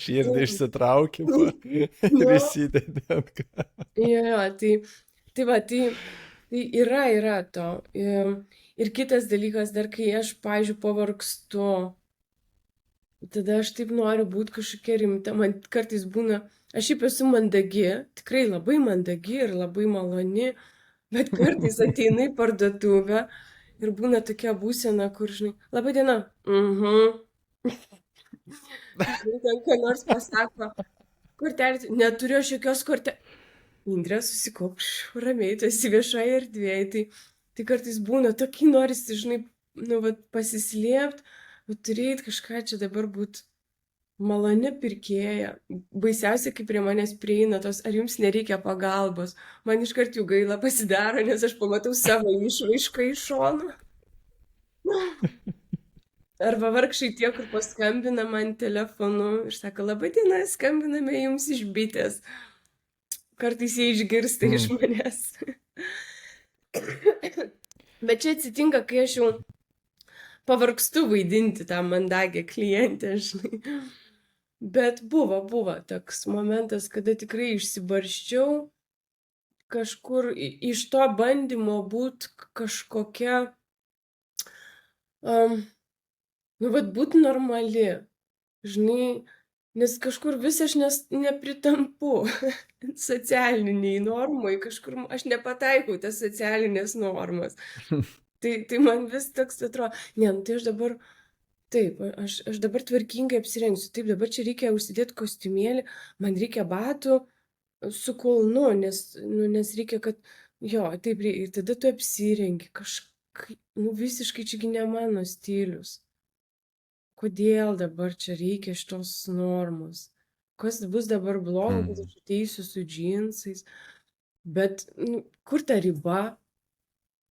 Širdį išsitraukimo ir įsidėdė ant ką. Jo, tai va, tai yra to. Ir kitas dalykas, dar kai aš, pavyzdžiui, pavargstu, tada aš taip noriu būti kažkokia rimta, man kartais būna, aš šiaip esu mandagi, tikrai labai mandagi ir labai maloni, bet kartais ateina į parduotuvę ir būna tokia būsena, kur, žinai, laba diena. Ten ką nors pasako, kortelė, neturiu aš jokios kortelės. Indrė, susikaupš, ramiai, tu esi viešoje erdvėje, tai kartais būna, tokį norisi, žinai, nu, vat, pasislėpti, turėti kažką čia dabar būti maloni pirkėja. Baisiausia, kai prie manęs prieina tos, ar jums nereikia pagalbos. Man iškart jų gaila pasidaro, nes aš pamatau savo išraišką iš šono. Arba vargšai tie, kur paskambina man telefonu ir sako, laba diena, skambiname jums iš bitės. Kartais jie išgirsta iš manęs. Bet čia atsitinka, kai aš jau pavargstu vaidinti tą mandagę klientę, žinai. Bet buvo toks momentas, kada tikrai išsibarščiau kažkur iš to bandymo būti kažkokia, būt normali, žinai, nes kažkur vis aš nepritampu socialiniai normai, kažkur aš nepataikau tas socialinės normas. Tai man vis toks atrodo, tai aš dabar, taip, aš dabar tvarkingai apsirengsiu, taip, dabar čia reikia užsidėti kostiumėlį, man reikia batų su kulnu, nes reikia, kad, jo, taip, ir tada tu apsirengi, kažkaip, visiškai čiagi ne mano stilius. Kodėl dabar čia reikia šitos normos? Kas bus dabar blogo, kad aš ateisiu su džinsais? Bet kur ta riba?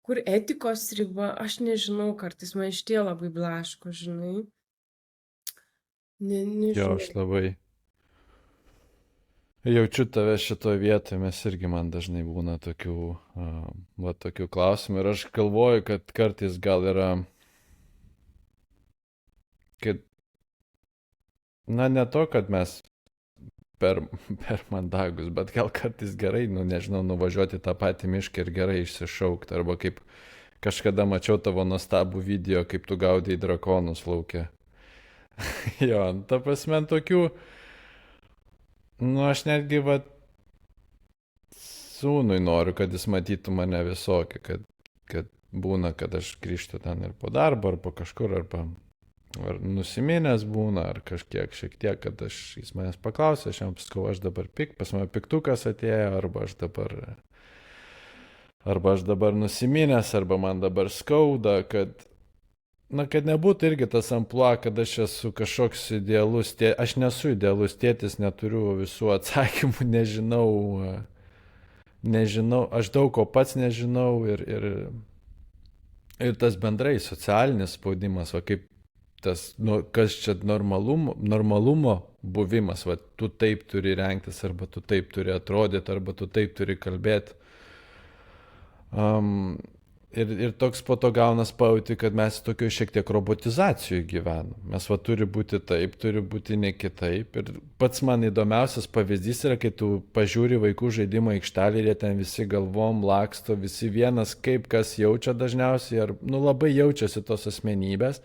Kur etikos riba? Aš nežinau, kartais man šitie labai blaško, žinai. Nežinau. Jo, aš labai jaučiu tave šitoje vietoje, mes irgi man dažnai būna tokių klausimų ir aš galvoju, kad kartais gal yra kad, ne to, kad mes per mandagus, bet gal kartais gerai, nežinau, nuvažiuoti tą patį mišką ir gerai išsišaukti, arba kaip kažkada mačiau tavo nuostabų video, kaip tu gaudai drakonus lauke. Jo, ta prasme, tokių, nu, aš netgi, va, sūnui noriu, kad jis matytų mane visokį, kad būna, kad aš grįžtu ten ir po darbo, ar po kažkur, ar nusiminęs būna, ar kažkiek, šiek tiek, kad jis manęs paklausė, aš jam pasakau, aš dabar pas mane piktukas atėjo, arba aš dabar nusiminęs, arba man dabar skauda, kad nebūtų irgi tas amplua, kad aš esu kažkoks idealus tėtis, aš nesu idealus tėtis, neturiu visų atsakymų, nežinau, aš daug ko pats nežinau ir tas bendrai socialinis spaudimas, va kaip tas, kas čia normalumo buvimas, va tu taip turi rengtis, arba tu taip turi atrodyti, arba tu taip turi kalbėti. Ir toks po to gaunas pajauti, kad mes tokio šiek tiek robotizacijų gyvenam. Mes va turi būti taip, turi būti ne kitaip. Ir pats man įdomiausias pavyzdys yra, kai tu pažiūri vaikų žaidimo aikštelį ir jie ten visi galvom laksto, visi vienas kaip kas jaučia dažniausiai, ar labai jaučiasi tos asmenybės.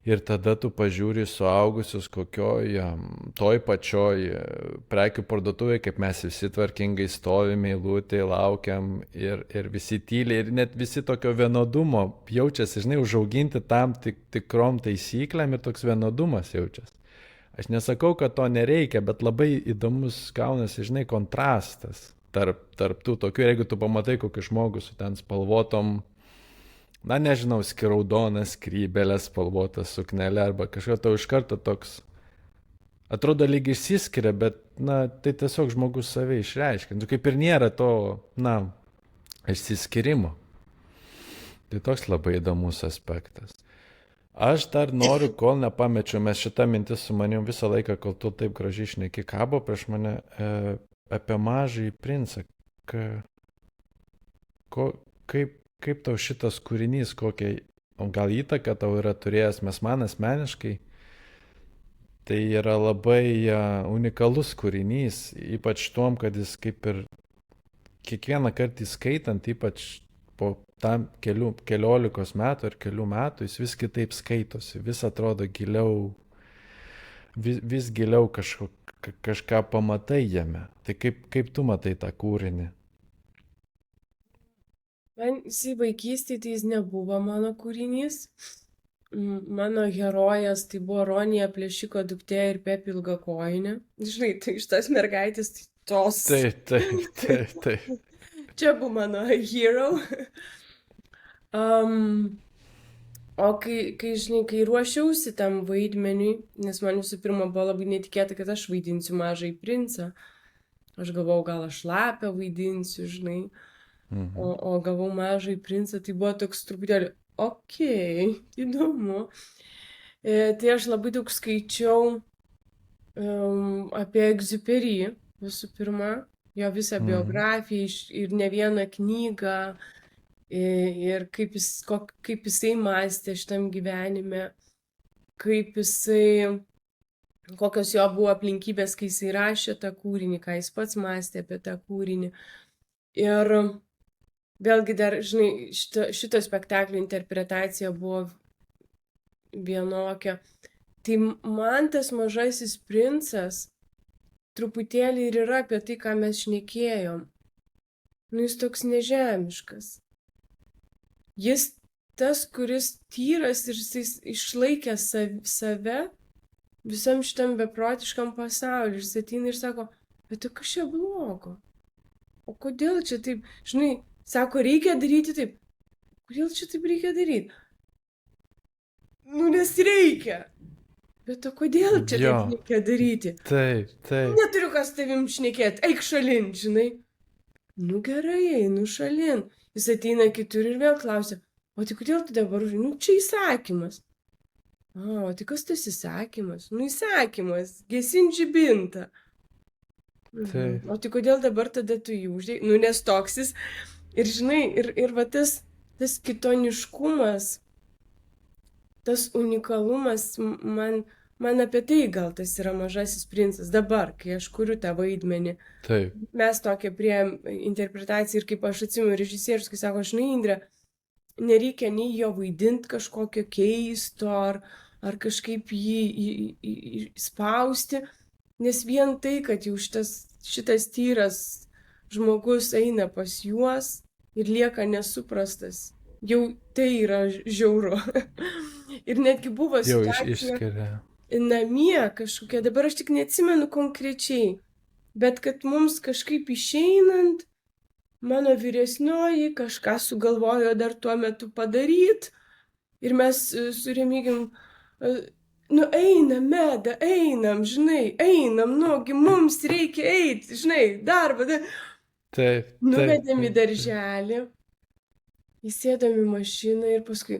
Ir tada tu pažiūri suaugusius kokioj toj pačioj prekių parduotuvėje, kaip mes visi tvarkingai stovime, eilutėje, laukiam ir visi tyliai, ir net visi tokio vienodumo jaučiasi, žinai, užauginti tam tikrom taisyklėm ir toks vienodumas jaučiasi. Aš nesakau, kad to nereikia, bet labai įdomus gaunasi, žinai, kontrastas tarp tų tokių, jeigu tu pamatai kokį žmogų su ten spalvotom, nežinau, skiraudonas, skrybelės, spalvotas suknelė arba kažko, tau iš karto toks, atrodo lyg išsiskiria, bet, tai tiesiog žmogus save išreiškia. Kaip ir nėra to, išsiskirimo. Tai toks labai įdomus aspektas. Aš dar noriu, kol nepamečiau, mes šitą mintis su manim visą laiką, kol tu taip gražiai šneki, kabo prieš mane apie Mažąjį princą. Kaip tau šitas kūrinys, kokią gal įtaką tau yra turėjęs, man asmeniškai, tai yra labai unikalus kūrinys, ypač tuom, kad jis kaip ir kiekvieną kartą įskaitant, ypač po tam keliolikos metų ar kelių metų, jis vis kitaip skaitosi, vis atrodo giliau, vis giliau kažką pamatai jame. Tai kaip tu matai tą kūrinį? Man vaikystėje tai jis nebuvo mano kūrinys. Mano herojas tai buvo Ronija Plėšiko duktė ir Pepė Ilgakojinė. Žinai, tai iš tos mergaitės tai tos. Taip. Čia buvo mano hero. O kai ruošiausi tam vaidmeniui, nes man visų pirma buvo labai netikėta, kad aš vaidinsiu Mažąjį princą. Aš galvojau, gal aš Lapę vaidinsiu, žinai. O gavau Mažąjį princą, tai buvo toks truputėlį, įdomu. Tai aš labai daug skaičiau apie Egziuperi, visų pirma, jo visą biografiją ir ne vieną knygą, ir kaip jisai mąstė šitam gyvenime, kokios jo buvo aplinkybės, kai jisai rašė tą kūrinį, ką jis pats mąstė apie tą kūrinį. Ir vėlgi dar, žinai, šito spektaklio interpretacija buvo vienokia. Tai man tas Mažasis princas truputėlį ir yra apie tai, ką mes šnekėjom. Jis toks nežemiškas. Jis tas, kuris tyras ir jis išlaikė save visam šitam beprotiškam pasauliu. Ir jis ateina ir sako, bet tai kas čia blogo? O kodėl čia taip, žinai, sako, reikia daryti taip. Kodėl čia taip reikia daryti? Nes reikia. Bet o kodėl čia taip reikia daryti? Taip. Neturiu kas tavim šnekėti, eik šalin, žinai. Gerai, einu šalin. Jis ateina kitur ir vėl klausia, o tai kodėl tu dabar, čia įsakymas. O tai kas tas įsakymas? Įsakymas, gesint žibintą. O tai kodėl dabar tada tu jį uždėjai? Nes toksis. Ir žinai, ir va tas kitoniškumas, tas unikalumas, man apie tai gal tas yra Mažasis princas. Dabar, kai aš kuriu tą vaidmenį. Taip. Mes tokią priėjom interpretaciją ir kaip aš atsimenu režisierius, kai sako, žinai, Indrė, nereikia nei jo vaidinti kažkokio keisto, ar kažkaip jį spausti, nes vien tai, kad jau šitas tyras žmogus eina pas juos ir lieka nesuprastas, jau tai yra žiauru. Ir netgi buvo Jau situacija išskiria. namie kažkokia, dabar aš tik neatsimenu konkrečiai, bet kad mums kažkaip išeinant, mano vyresnioji kažką sugalvojo dar tuo metu padaryti ir mes su Remigijum, nu einam, Meda, einam, žinai, einam, nugi mums reikia eiti, žinai, darbą. Taip. Nuvedėm į darželį, įsėdom į mašiną ir paskui,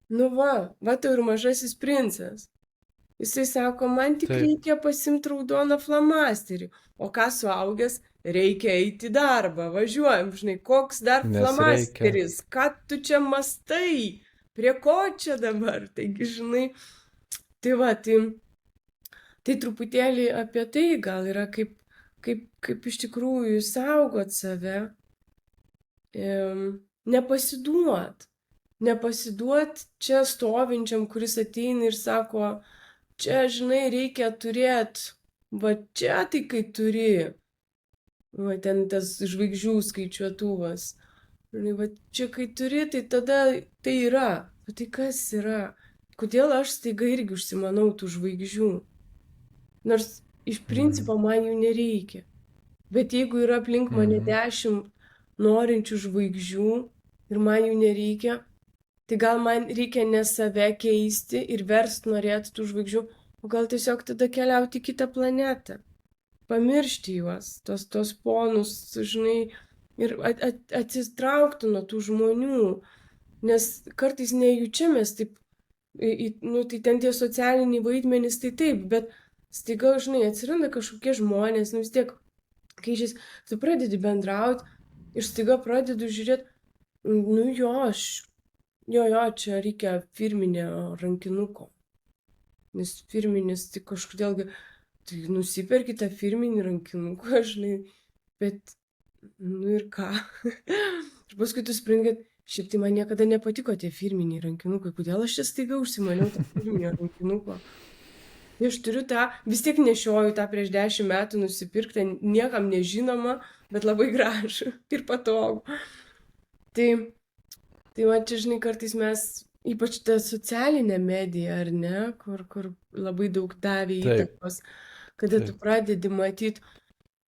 nu va tau ir mažasis princas. Jisai sako, man tik reikia pasimti raudoną flamasterį. O ką suaugęs, reikia eiti į darbą, važiuojam, žinai, koks dar flamasteris, ką tu čia mastai, prie ko čia dabar, taigi, žinai, tai va, tai truputėlį apie tai gal yra, kaip iš tikrųjų saugot save, nepasiduot čia stovinčiam, kuris ateina ir sako, čia, žinai, reikia turėti, va čia tai kai turi, va ten tas žvaigždžių skaičiuotuvas, va čia kai turi, tai tada tai yra, o tai kas yra, kodėl aš staiga irgi užsimanau tų žvaigždžių, nors iš principo man jų nereikia, bet jeigu yra aplink mane 10 norinčių žvaigždžių ir man jų nereikia, tai gal man reikia ne save keisti ir verst norėti tų žvaigždžių, o gal tiesiog tada keliauti į kitą planetą, pamiršti juos, tos ponus, žinai, ir atsitraukti nuo tų žmonių, nes kartais nejučia mes taip, nu tai ten tie socialiniai vaidmenys, tai taip, bet staiga, žinai, atsiranda kažkokie žmonės, nu vis tiek, kai tu pradedi bendrauti ir staiga pradedu žiūrėti, nu jo, čia reikia firminio rankinuko. Nes firminis, tai kažkodėl, tai nusiperki tą firminį rankinuką, žinai, bet, nu ir ką. Ir paskui tu supranti, kad šiaip tai man niekada nepatiko tie firminiai rankinukai, kodėl aš čia staiga užsimaniau tą firminio rankinuko. Tai aš turiu tą, vis tiek nešioju tą prieš 10 metų nusipirktą, niekam nežinoma, bet labai gražų ir patogų. Tai man čia, žinai, kartais mes, ypač tą socialinę mediją, ar ne, kur labai daug davė įtakos, kada tu pradedi matyti,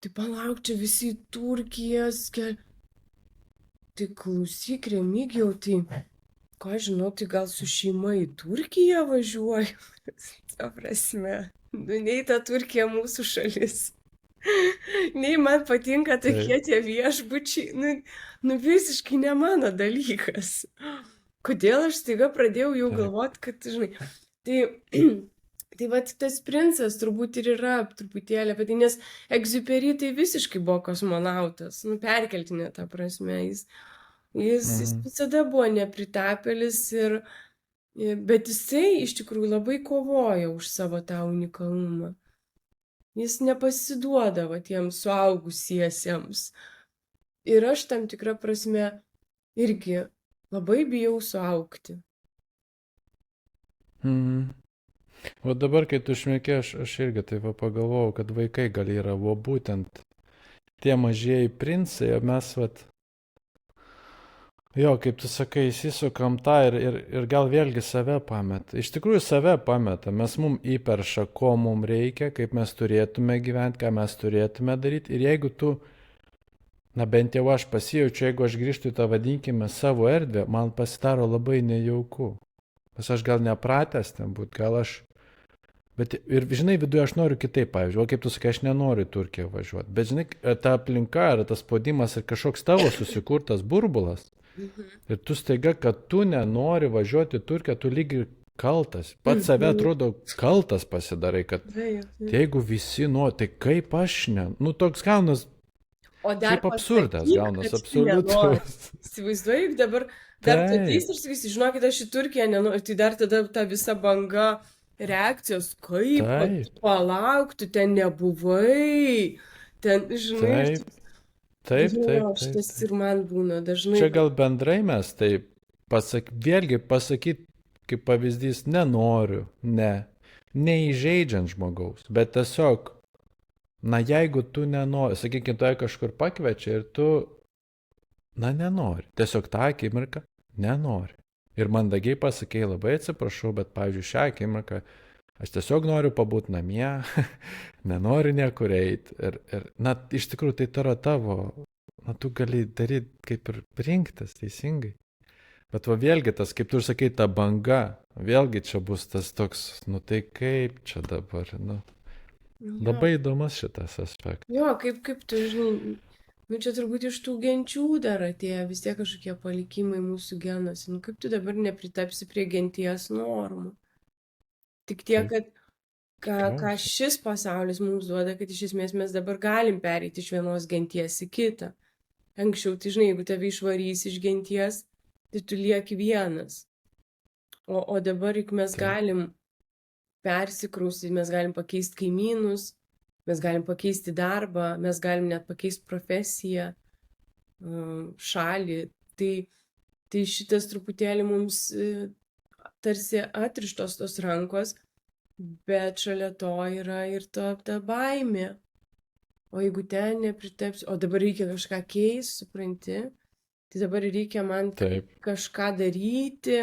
tai palauk, čia visi Turkijas, tai klausyk, Remigijau, tai, ką žinau, tai gal su šeima į Turkiją važiuoju, ta prasme, nu, nei ta Turkija mūsų šalis. Nei man patinka tokie tie viešbučiai, nu visiškai ne mano dalykas. Kodėl aš staiga pradėjau jau galvoti, kad, žinai, tai va tas princas turbūt ir yra truputėlį apie tai, nes Egziuperi tai visiškai buvo kosmonautas, nu perkeltinė ta prasme, jis visada buvo nepritapėlis, bet jisai iš tikrųjų labai kovoja už savo tą unikalumą. Jis nepasiduoda va tiems suaugusiesiems. Ir aš tam tikrą prasme irgi labai bijau suaugti. O dabar, kai tu šneki, aš irgi taip pagalvojau, kad vaikai gal yra būtent tie mažieji princai, o mes jo, kaip tu sakai, įsisukam tą ir gal vėlgi save pameta. Iš tikrųjų save pameta, mes mum įperša, ko mum reikia, kaip mes turėtume gyventi, ką mes turėtume daryti. Ir jeigu tu, bent jau aš pasijaučiu, jeigu aš grįžtu į tą, vadinkime, savo erdvę, man pasidaro labai nejauku. Nes aš gal nepratęs ten būt, gal aš... Bet ir, žinai, viduje aš noriu kitaip, pavyzdžiui, o kaip tu sakai, aš nenoriu į Turkiją važiuoti. Bet, žinai, ta aplinka, tas spaudimas ir kažkoks tavo susikurtas burbulas. Ir tu staiga, kad tu nenori važiuoti į Turkiją, tu lygiai kaltas. Pats save atrodo kaltas pasidarai, kad jeigu visi nori, tai kaip aš ne... Nu, toks gaunas, kaip absurdas gaunas, absoliutus. Įsivaizduoju, dabar dar tu ateis ir sakysi, žinokit, aš į Turkiją nenoriu, tai dar tada ta visa banga reakcijos, kaip, palauk, tu ten nebuvai, ten, žinai... Taip. Šitas ir man būna dažnai. Čia gal bendrai mes taip vėlgi pasakyti kaip pavyzdys nenoriu, neįžeidžiant žmogaus, bet tiesiog, na jeigu tu nenori, sakykime, tu kažkur pakviečia ir tu, na nenori, tiesiog tą akimirką nenori. Ir mandagiai pasakėjai, labai atsiprašau, bet, pavyzdžiui, šią akimirką aš tiesiog noriu pabūti namie, nenoriu niekur eiti. Ir, na, iš tikrųjų, tai yra tavo, na, tu gali daryti kaip ir rinktis teisingai. Bet va vėlgi tas, kaip tu ir sakai, ta banga, vėlgi čia bus tas toks, nu tai kaip čia dabar, nu. Labai įdomus šitas aspektas. Jo, kaip tu, žinai, nu čia turbūt iš tų genčių dar atėjo vis tiek kažkokie palikimai mūsų genuose. Nu kaip tu dabar nepritapsi prie genties normų? Tik tiek, kad ką šis pasaulis mums duoda, kad iš esmės mes dabar galim pereiti iš vienos genties į kitą. Anksčiau, tai žinai, jeigu tave išvarys iš genties, tai tu lieki vienas. O dabar, juk mes galim persikraustyti, mes galim pakeisti kaimynus, mes galim pakeisti darbą, mes galim net pakeisti profesiją, šalį. Tai šitas truputėlį mums tarsi atrištos tos rankos, bet šalia to yra ir ta baimė. O jeigu ten nepritapsi, o dabar reikia kažką keisti, supranti, tai dabar reikia man kažką daryti,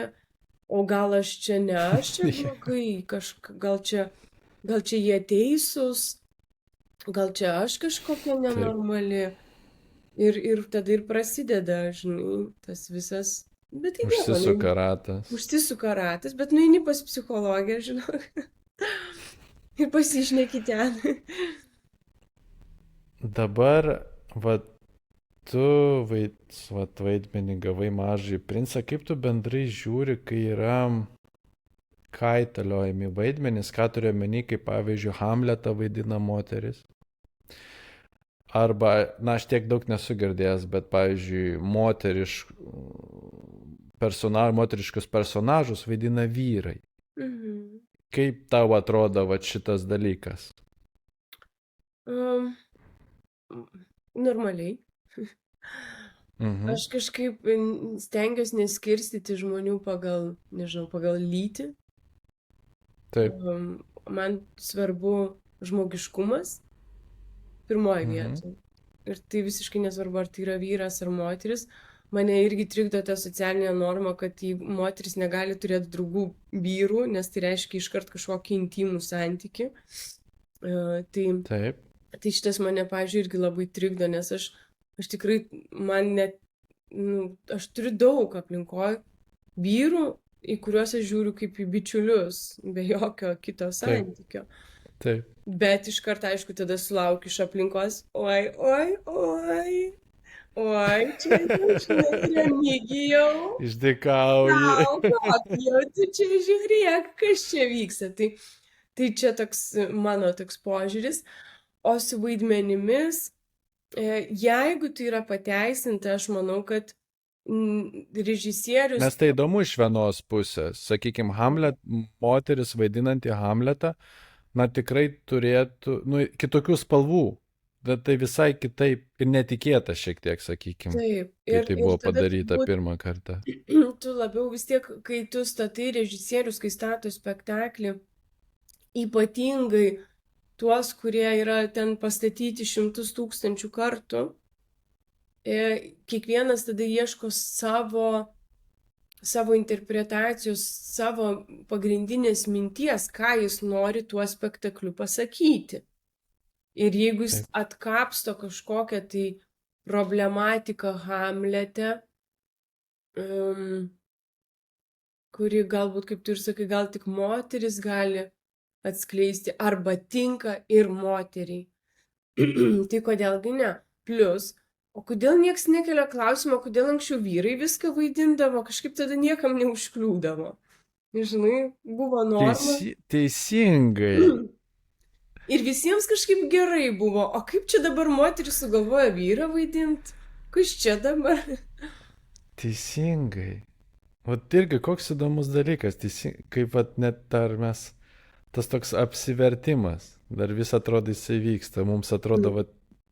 o gal aš čia ne aš čia blogai, gal čia jie teisūs, gal čia aš kažkokia nenormali. Ir tada ir prasideda, žinai, tas visas. Bet tai užsisuka ratas. Užsisuka ratas, bet nueini pas psichologę, žinau. Ir pasišneki ten. Dabar, tu vaidmenį gavai Mažąjį princą, kaip tu bendrai žiūri, kai yra kaitaliojami vaidmenys, ką turiu omeny, kaip pavyzdžiui Hamletą vaidina moteris. Arba, na, aš tiek daug nesu girdėjęs, bet pavyzdžiui moteriškus personažus vaidina vyrai. Kaip tau atrodo šitas dalykas? Normaliai. Aš kažkaip stengiuosi neskirstyti žmonių pagal lytį. Taip. Man svarbu žmogiškumas pirmoji vieta. Ir tai visiškai nesvarbu, ar tai yra vyras ar moteris. Mane irgi trikdo ta socialinė norma, kad moteris negali turėti draugų vyrų, nes tai reiškia iškart kažkokį intimų santykį. Taip. Tai šitas mane, pavyzdžiui, irgi labai trikdo, nes aš tikrai, aš turiu daug aplinkoje vyrų, į kuriuos aš žiūriu kaip į bičiulius, be jokio kito santykio. Taip. Bet iš karto, aišku, tada sulaukiu iš aplinkos, oi, čia Remigijau. Išdykauji. Jau tu čia žiūrėk, kas čia vyksta. Tai čia mano toks požiūris. O su vaidmenimis, jeigu tai yra pateisinta, aš manau, kad režisierius... Nes tai įdomu iš vienos pusės. Sakykime, moteris vaidinanti Hamletą, na tikrai turėtų kitokių spalvų. Bet tai visai kitaip ir netikėta šiek tiek, sakykime. Taip. Kai tai buvo padaryta pirmą kartą. Tu labiau vis tiek, kai tu statai režisierius, kai stato spektaklį, ypatingai tuos, kurie yra ten pastatyti 100 000 kartų, kiekvienas tada ieško savo interpretacijos, savo pagrindinės minties, ką jis nori tuo spektakliu pasakyti. Ir jeigu jis atkapsto kažkokią tai problematiką Hamlete, kuri galbūt, kaip tu ir sakai, gal tik moteris gali atskleisti, arba tinka ir moteriai. Tai kodėlgi ne? Plus, o kodėl nieks nekelia klausimą, kodėl anksčiau vyrai viską vaidindavo, kažkaip tada niekam neužkliūdavo. Žinai, buvo norma. Teisingai. Ir visiems kažkaip gerai buvo. O kaip čia dabar moteris sugalvoja vyrą vaidinti? Kas čia dabar? Teisingai. Vat irgi koks įdomus dalykas. Kaip net dar mes... Tas toks apsivertimas, dar vis atrodo jisai vyksta, mums atrodo,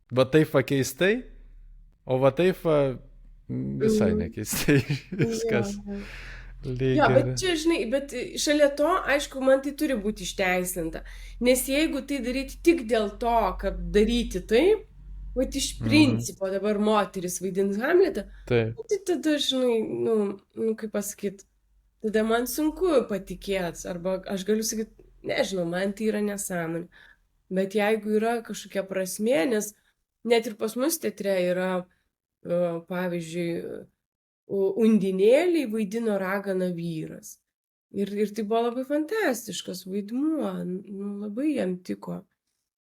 va taip keistai, o va taip visai Mhm. nekeistai Jo, viskas. jo. Lyg Jo, bet ir. čia, žinai, bet šalia to, aišku, man tai turi būti išteisinta. Nes jeigu tai daryti tik dėl to, kad daryti taip, va iš Mhm. principo dabar moteris vaidins Hamletą, Taip. tai tada, žinai, kaip pasakyti, tada man sunku patikėti, arba aš galiu sakyti, nežinau, man tai yra nesąmonė. Bet jeigu yra kažkokia prasmė, nes net ir pas mus teatre yra, pavyzdžiui, Undinėlį vaidino ragana vyras. Ir tai buvo labai fantastiškas vaidmuo, labai jam tiko.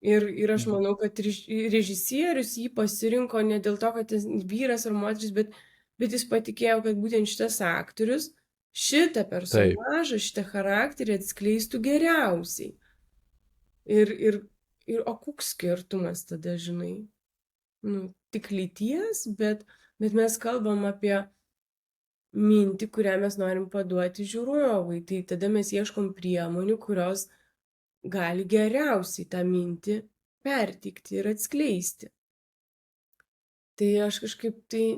Ir aš manau, kad režisierius jį pasirinko ne dėl to, kad jis vyras ar moteris, bet jis patikėjo, kad būtent šitas aktorius šitą Taip. personažą, šitą charakterį atskleistų geriausiai. Ir o koks skirtumas tada, žinai? Tik lyties, bet mes kalbam apie mintį, kurią mes norim paduoti žiūrovui. Tai tada mes ieškom priemonių, kurios gali geriausiai tą mintį perteikti ir atskleisti. Tai aš kažkaip tai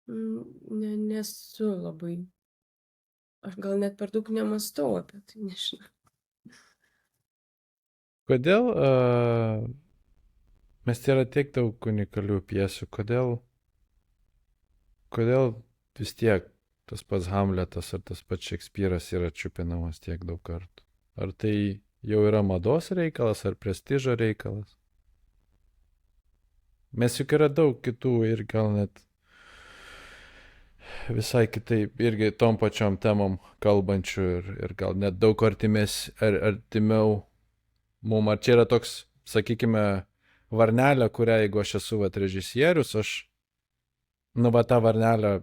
nesu labai. Aš gal net per daug nemastau apie tai, nežinau. Kodėl mes yra tiek daug unikalių pjesių, kodėl vis tiek tas pats Hamletas ar tas pats Šekspyras yra čiupinamas tiek daug kartų? Ar tai jau yra mados reikalas ar prestižo reikalas? Mes juk yra daug kitų ir gal net visai kitaip irgi tom pačiom temom kalbančių ir gal net daug artimiau mum. Ar čia yra toks, sakykime, varnelė, kurią jeigu aš esu režisierius, aš tą varnelę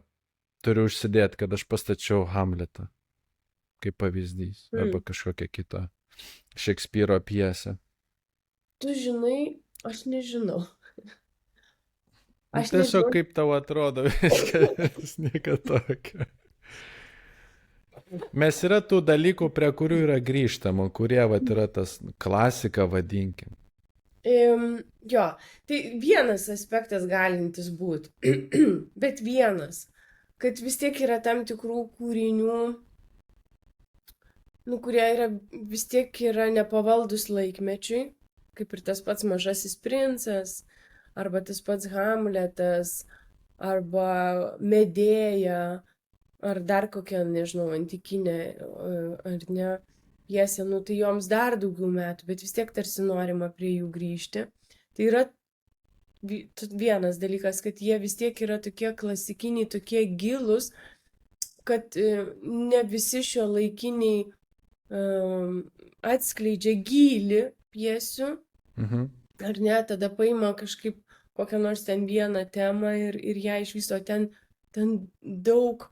turiu užsidėti, kad aš pastačiau Hamletą kaip pavyzdys arba kažkokią kitą Šekspyro pjesę. Tu žinai, aš nežinau. Aš tiesiog kaip tau atrodo viskas, nieko tokio. Mes yra tų dalykų, prie kurių yra grįžtama, kurie yra tas klasika, vadinkim. Jo, tai vienas aspektas galintis būti, bet vienas, kad vis tiek yra tam tikrų kūrinių, kurie vis tiek yra nepavaldus laikmečiui, kaip ir tas pats Mažasis princas, arba tas pats Hamletas, arba Medėja, ar dar kokia, nežinau, antikinė, ar ne, pjesė, tai joms dar daugiau metų, bet vis tiek tarsi norima prie jų grįžti. Tai yra vienas dalykas, kad jie vis tiek yra tokie klasikiniai, tokie gilus, kad ne visi šio laikiniai atskleidžia gylį pjesių, ar ne, tada paima kažkaip kokią nors ten vieną temą ir ją išvysto ten daug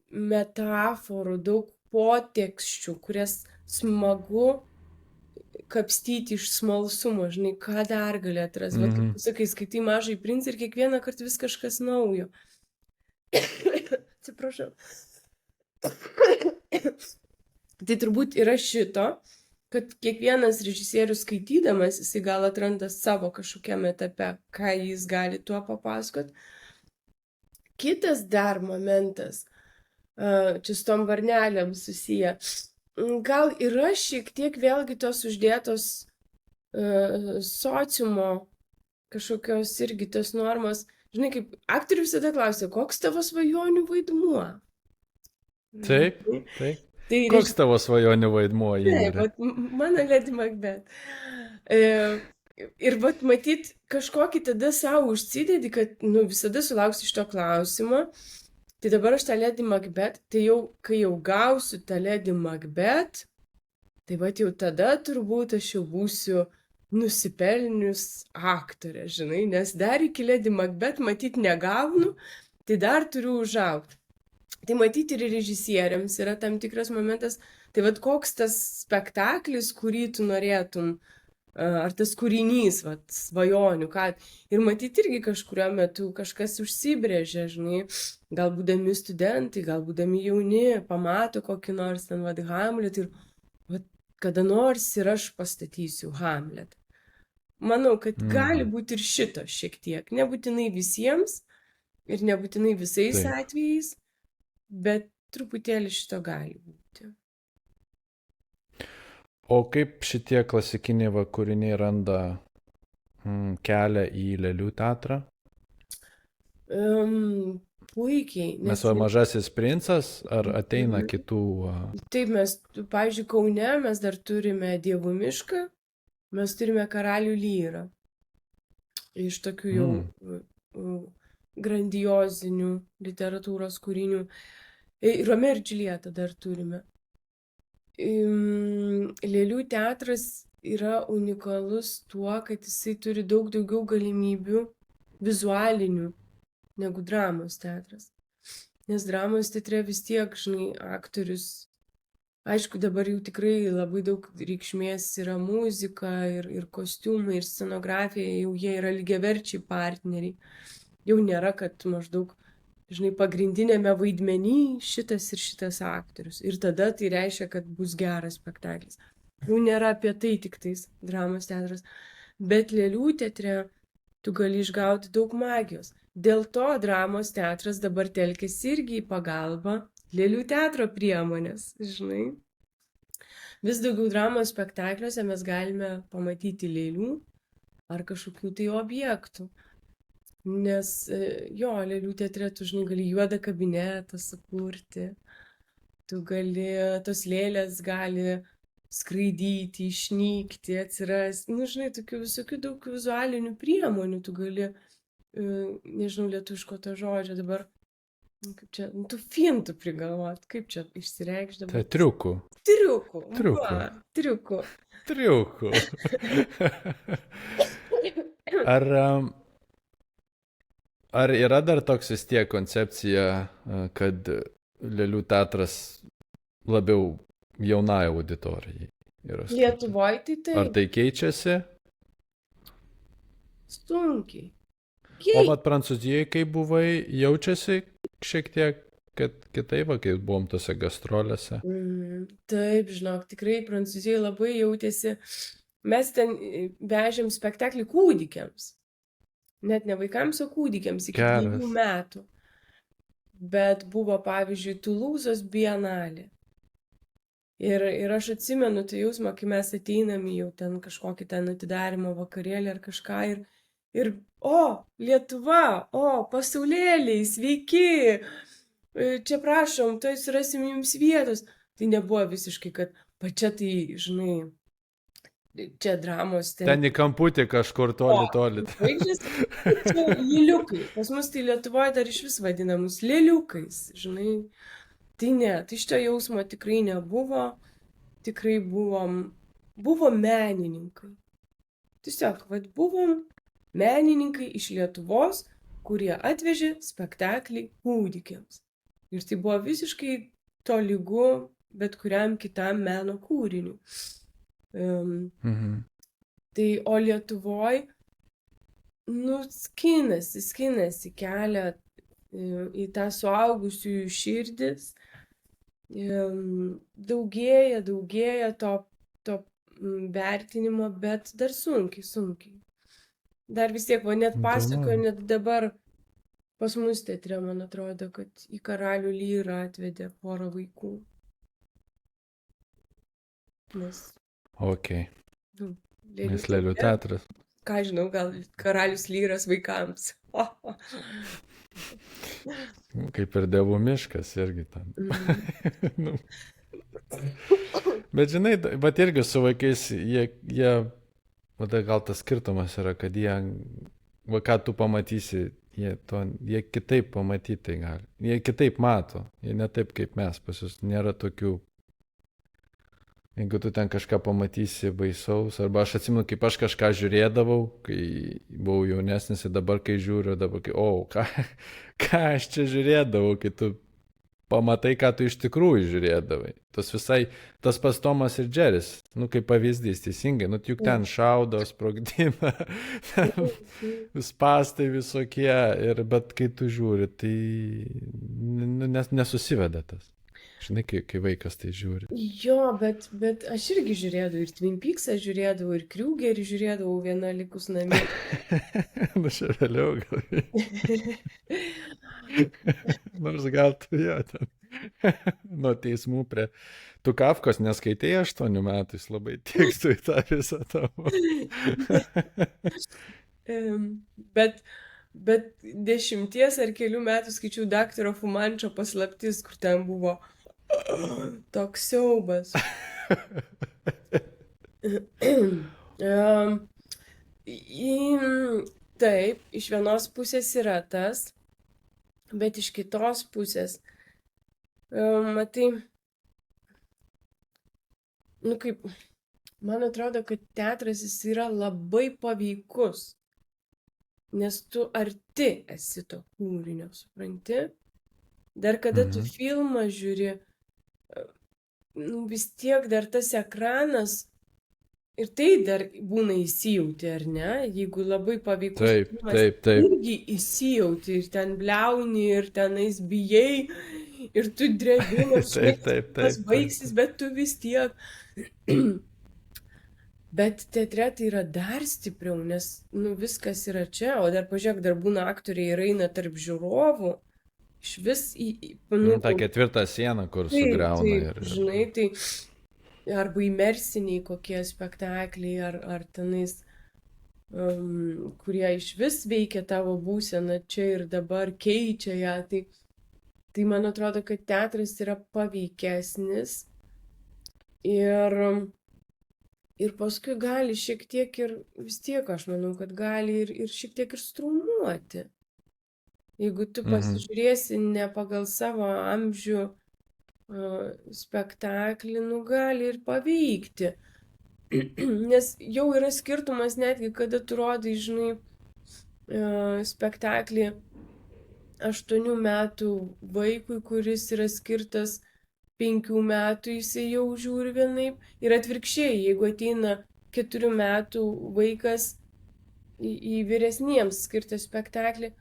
metaforų, daug poteksčių, kurias smagu kapstyti iš smalsumo, žinai, ką dar gali atrasti. Vat, kaip tu sakai, skaitai Mažąjį princą ir kiekvieną kartą vis kažkas naujo. Atsiprašau. Tai turbūt yra šito, kad kiekvienas režisierius skaitydamas, jisai gal atranda savo kažkokiam etape, ką jis gali tuo papasakot. Kitas dar momentas, čia su tom varnelėm susiję, gal yra šiek tiek vėlgi tos uždėtos sociumo kažkokios irgi tos normos. Žinai, kaip aktorius visada klausia, koks tavo svajonių vaidmuo? Taip. Tai koks tavo svajonių vaidmuo, Indrė? Taip, mano Lady Macbeth. Ir matyt, kažkokį tada savo užsidedi, kad visada sulauksi iš to klausimo. Tai dabar aš tą Lady Macbeth, tai jau, kai jau gausiu tą Lady Macbeth, tai jau tada turbūt aš jau būsiu nusipelnius aktorė, žinai, nes dar iki Lady Macbeth matyt negaunu, tai dar turiu užaugti. Tai matyti ir režisieriams yra tam tikras momentas, tai koks tas spektaklis, kurį tu norėtum, ar tas kūrinys, svajonių, ką. Ir matyti irgi kažkurio metu kažkas užsibrėžia, žinai, gal būdami studentai, gal būdami jauni, pamato kokį nors ten Hamlet ir kada nors ir aš pastatysiu Hamlet. Manau, kad gali būti ir šito šiek tiek, nebūtinai visiems, Ir nebūtinai visais Taip. atvejais, bet truputėlį šito gali būti. O kaip šitie klasikiniai kūriniai randa kelią į lėlių teatrą? Puikiai. Mes Mažasis princas, ar ateina kitų? Taip, mes, pavyzdžiui, Kaune mes dar turime Dievų mišką, mes turime Karalių lyrą. Iš tokių jau grandiozinių literatūros kūrinių. Romeo ir Džiuljeta dar turime. Lėlių teatras yra unikalus tuo, kad jisai turi daug daugiau galimybių vizualinių negu dramos teatras. Nes dramos teatre vis tiek, žinai, aktorius, aišku, dabar jau tikrai labai daug reikšmės yra muzika ir kostiumai ir scenografija, jau jie yra lygiaverčiai partneriai. Jau nėra, kad maždaug, žinai, pagrindinėme vaidmenį šitas ir šitas aktorius. Ir tada tai reiškia, kad bus geras spektaklis. Jau nėra apie tai tik tais dramos teatras. Bet lėlių teatre tu gali išgauti daug magijos. Dėl to dramos teatras dabar telkiasi irgi į pagalbą lėlių teatro priemonės, žinai. Vis daugiau dramos spektakliuose mes galime pamatyti lėlių ar kažkokių tai objektų. Nes jo, lėlių teatre tu, žinai, gali juodą kabinetą sukurti, tu gali, tos lėlės gali skraidyti, išnykti, atsirasti, nu, žinai, tokių visokių daug vizualinių priemonių tu gali, nežinau, lietuviško to žodžio dabar, kaip čia, nu, tu fintų prigalvot, kaip čia išsireikšti dabar. Tai triukų. Triukų. Triukų. Va, triukų. Triukų. Ar yra dar toks vis tiek koncepcija, kad lėlių teatras labiau jaunai auditorijai yra skirtas? Lietuvoje tai taip. Ar tai keičiasi? Sunkiai. O vat Prancūzijoje, kai buvai, jaučiasi šiek tiek, kad kitaip, kai buvom tose gastrolėse? Taip, žinok, tikrai Prancūzijoje labai jautėsi. Mes ten vežėm spektaklį kūdikiams. Net ne vaikams, o kūdikiams iki 2 metų. Bet buvo, pavyzdžiui, Tulūzos bienalė. Ir aš atsimenu tą jausmą, kai mes ateinam į jau ten kažkokį ten atidarimo vakarėlį ar kažką ir Lietuva, pasaulėliai, sveiki, čia prašom, tai surasim jums vietos. Tai nebuvo visiškai, kad pačia tai, žinai, čia dramos. Ten į kamputį kažkur toli. Čia lėliukai. Pas mus tai Lietuvoje dar iš vis vadinamus lėliukais, žinai. Tai ne, tai šito jausmo tikrai nebuvo. Tikrai buvo menininkai. Tiesiog, buvom menininkai iš Lietuvos, kurie atvežė spektaklį kūdikiams. Ir tai buvo visiškai tolygu bet kuriam kitam meno kūriniui. Tai o Lietuvoje, nu, skinasi kelią į tą suaugusiųjų širdis. Daugėja to vertinimo, bet dar sunkiai. Dar vis tiek, net pasakoju, net dabar pas mus teatre, man atrodo, kad į Karalių lyrą atvedė porą vaikų. Ok. Nes lėlių teatras. Ką žinau, gal Karalius lyras vaikams. Kaip ir Dievų miškas irgi tam. Bet žinai, bet irgi su vaikais, jie gal tas skirtumas yra, kad jie, ką tu pamatysi, jie kitaip pamatyti gali. Jie kitaip mato, jie ne taip kaip mes, pas jūs nėra tokių. Jeigu tu ten kažką pamatysi baisaus, arba aš atsimenu, kaip aš kažką žiūrėdavau, kai buvau jaunesnis ir dabar, kai žiūriu, ką aš čia žiūrėdavau, kai tu pamatai, ką tu iš tikrųjų žiūrėdavai. Tas pats Tomas ir Džeris, kaip pavyzdys, teisingai, juk ten šaudo, sprogdina, spastai visokie, bet kai tu žiūri, tai nesusiveda tas. Žinai, kai vaikas tai žiūri. Jo, bet aš irgi žiūrėdavau ir Twin Peaksą žiūrėdavau, ir Krugerį žiūrėdavau viena likus namie. Nu, čia vėliau gal. Nors gal tu jo ten. Nuo teismų prie... Tu Kafkos neskaitėjai 8 metų, jis labai tiktų į tą visą tavo. Bet 10 ar kelių metų skaičiau Daktaro Fumančio paslaptis, kur ten buvo toks siaubas. Taip, iš vienos pusės yra tas, bet iš kitos pusės, matai, nu kaip, man atrodo, kad teatras jis yra labai paveikus, nes tu arti esi to kūrinio, supranti? Dar kada tu filmą žiūri, nu vis tiek dar tas ekranas ir tai dar būna įsijauti, ar ne? Jeigu labai paveikus filmas, irgi įsijauti ir ten bliauni ir tenais bijai ir tu drebi, tas baigsis, bet tu vis tiek. Bet teatre tai yra dar stipriau, nes nu, viskas yra čia, o dar pažiūrėk, dar būna aktoriai ir eina tarp žiūrovų. Iš vis tą ketvirtą sieną, kur sugriauna. Žinai, tai arba imersiniai kokie spektakliai, ar tenais, kurie iš vis veikia tavo būseną čia ir dabar, keičia ją. Tai man atrodo, kad teatras yra paveikesnis ir paskui gali šiek tiek ir, vis tiek aš manau, kad gali ir šiek tiek ir straumuoti. Jeigu tu pasižiūrėsi ne pagal savo amžių spektaklį, nu gali ir paveikti. Nes jau yra skirtumas netgi, kada tu rodai, žinai, spektaklį 8 metų vaikui, kuris yra skirtas 5 metų, jisai jau žiūri vienaip. Ir atvirkščiai, jeigu ateina 4 metų vaikas į vyresniems skirtą spektaklį,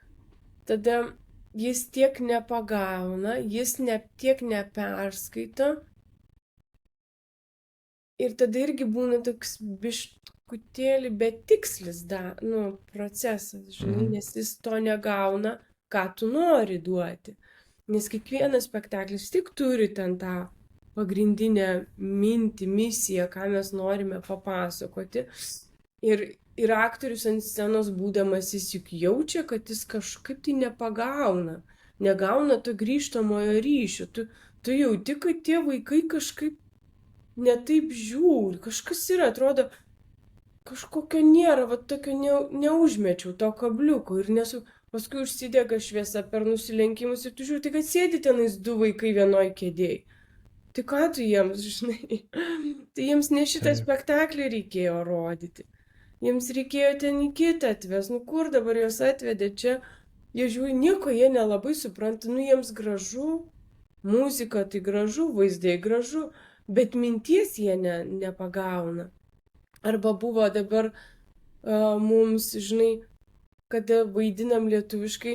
tada jis tiek nepagauna, jis tiek neperskaito. Ir tada irgi būna toks biškutėlį betikslis procesas, žinai, nes jis to negauna, ką tu nori duoti. Nes kiekvienas spektaklis tik turi ten tą pagrindinę mintį, misiją, ką mes norime papasakoti. Ir aktorius ant scenos būdamas, jis juk jaučia, kad jis kažkaip tai negauna to grįžtamojo ryšio. Tu jauti, kad tie vaikai kažkaip netaip žiūri, kažkas yra, atrodo, kažkokio nėra, va tokio neužmečiau to kabliuko ir paskui užsidega šviesa per nusilenkimus ir tu žiūri, tai kad sėdi tenais 2 vaikai vienoj kėdėj. Tai ką tu jiems, žinai? Tai jiems ne šitą spektaklį reikėjo rodyti. Jiems reikėjo ten į kitą atves. Nu kur dabar jos atvedė čia? Jie žiūri, nieko jie nelabai supranta. Nu jiems gražu, muzika tai gražu, vaizdai gražu, bet minties jie nepagauna. Arba buvo dabar mums, žinai, kada vaidinam lietuviškai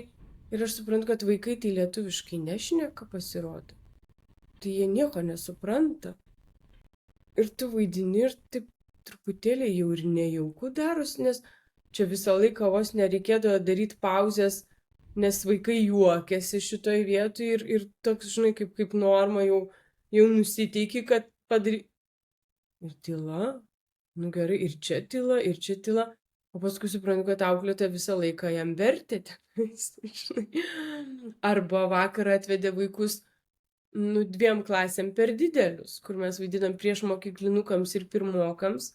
ir aš suprantu, kad vaikai tai lietuviškai nešneka, pasirodo. Tai jie nieko nesupranta. Ir tu vaidini ir taip truputėlį jau ir nejauku darosi, nes čia visą laiką vos nereikėdavo daryti pauzės, nes vaikai juokiasi šitoj vietoj ir toks, žinai, kaip norma jau nusiteiki, kad padarai. Ir tyla, nu gerai, ir čia tyla. O paskui suprantu, kad auklėtoja visą laiką jam vertė. Arba vakarą atvedė vaikus 2 klasėm per didelius, kur mes vaidinam prieš mokyklinukams ir pirmokams,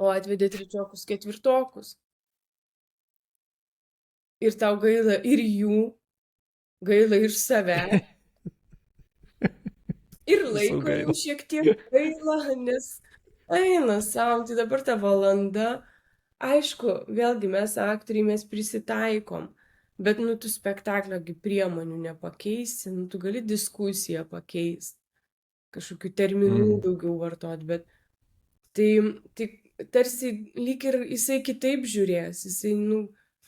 o atvedė 3-okus, 4-okus. Ir tau gaila ir jų, gaila ir save. Ir laiko jau šiek tiek gaila, nes eina savo, tai dabar ta valanda. Aišku, vėlgi mes aktoriai, mes prisitaikom, bet tu spektaklio priemonių nepakeisi, tu gali diskusiją pakeisti, kažkokių terminų daugiau vartot, bet tai tarsi lyg ir jisai kitaip žiūrės, jisai,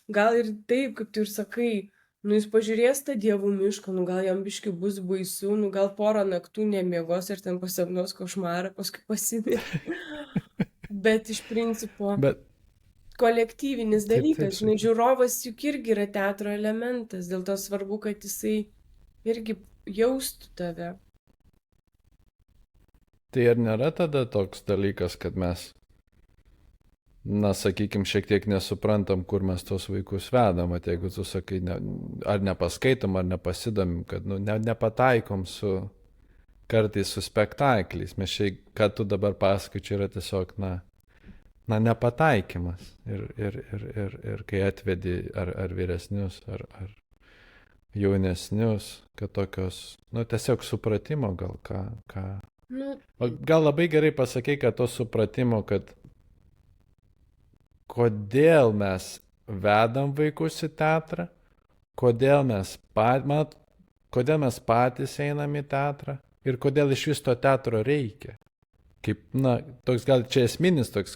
gal ir taip, kaip tu ir sakai, Nu, jis pažiūrės tą dievų mišką, nu gal jam biški bus baisu, nu gal porą naktų nemiegos ir ten pasapnuos košmarą, paskui pasimirė. Bet iš principo Bet kolektyvinis taip, taip, dalykas, žinai, žiūrovas juk irgi yra teatro elementas, dėl to svarbu, kad jisai irgi jaustų tave. tai ar nėra tada toks dalykas, kad mes, na, sakykim, šiek tiek nesuprantam, kur mes tos vaikus vedam, at jeigu tu sakai, ar nepaskaitom, ar nepasidomim, kad nepataikom kartais su spektakliais. Mes šiai, ką tu dabar pasakai, čia yra tiesiog, na nepataikymas. Ir kai atvedi ar vyresnius, ar jaunesnius, kad tokios, tiesiog supratimo gal ką. Nu, Gal labai gerai pasakei, kad to supratimo, kad kodėl mes vedam vaikus į teatrą, kodėl mes patys einam į teatrą ir kodėl iš vis to teatro reikia. Kaip, toks gal čia esminis toks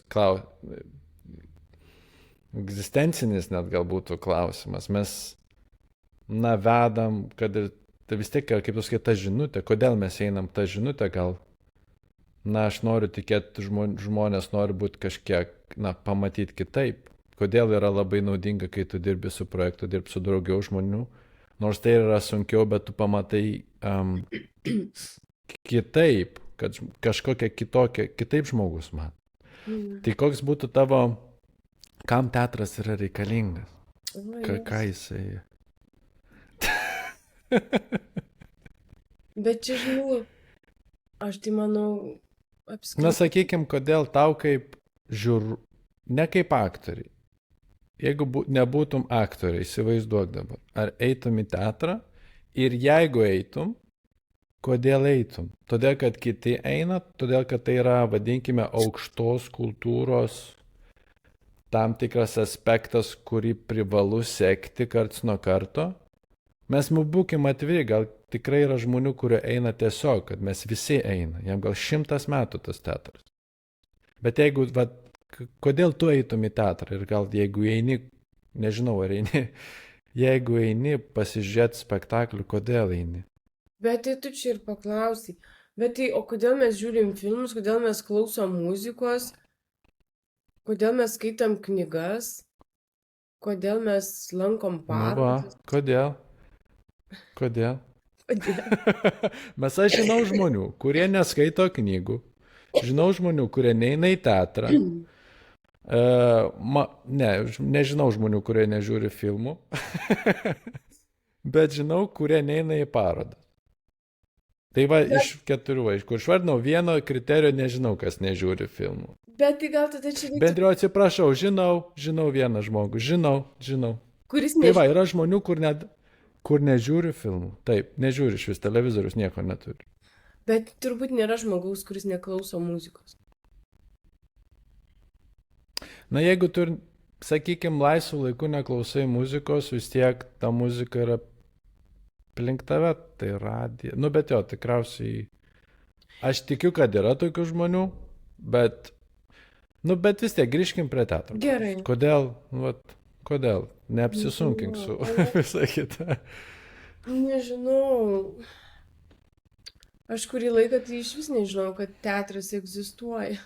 egzistencinis net gal būtų klausimas. Mes, vedam, kad ir tai vis tiek, kaip tu sakai, ta žinutė, kodėl mes einam tą žinutę, gal, aš noriu tikėti, žmonės nori būti kažkiek, pamatyti kitaip. Kodėl yra labai naudinga, kai tu dirbi su projektu, dirbi su daugiau žmonių, nors tai yra sunkiau, bet tu pamatai kitaip, kad kažkokia kitaip žmogus man. Tai koks būtų tavo, kam teatras yra reikalingas? Ką jisai? Bet čia, žinau, aš tai manau, apskritai. Sakykim, kodėl tau kaip ne kaip aktoriai. Jeigu nebūtum aktoriai, įsivaizduok dabar, ar eitum į teatrą ir jeigu eitum, kodėl eitum? Todėl, kad kiti eina, todėl, kad tai yra, vadinkime, aukštos kultūros tam tikras aspektas, kurį privalu sekti karts nuo karto. Mes būkim atviri, gal tikrai yra žmonių, kurie eina tiesiog, kad mes visi eina, jam gal 100 metų tas teatras. Bet jeigu, kodėl tu eitum į teatrą ir gal jeigu eini, nežinau ar eini, jeigu eini pasižiūrėti spektaklį, kodėl eini? Bet tai tu čia ir paklausai. Bet tai, o kodėl mes žiūrim filmus, kodėl mes klausom muzikos, kodėl mes skaitom knygas, kodėl mes lankom parodas? Kodėl? Mes aš žinau žmonių, kurie neskaito knygų, žinau žmonių, kurie neina į teatrą, nežinau žmonių, kurie nežiūri filmų, bet žinau, kurie neina į parodą. Tai iš 4, kur išvardinau vieno kriterijų, nežinau, kas nežiūri filmų. Bet tai gal tada čia reikia... Bendriau atsiprašau, žinau vieną žmogų, žinau. Kuris Tai yra žmonių, kur nežiūri filmų. Taip, nežiūri iš vis, televizorius nieko neturi. Bet turbūt nėra žmogaus, kuris neklauso muzikos. Jeigu tu, sakykime, laisvų laikų neklausai muzikos, vis tiek ta muzika yra aplink tave, tai radija. Bet jo, tikriausiai, aš tikiu, kad yra tokių žmonių, bet vis tiek grįžkim prie teatro. Gerai. Kodėl? Neapsisunkink su visą kitą. Nežinau. Aš kurį laiką tai iš vis nežinau, kad teatras egzistuoja.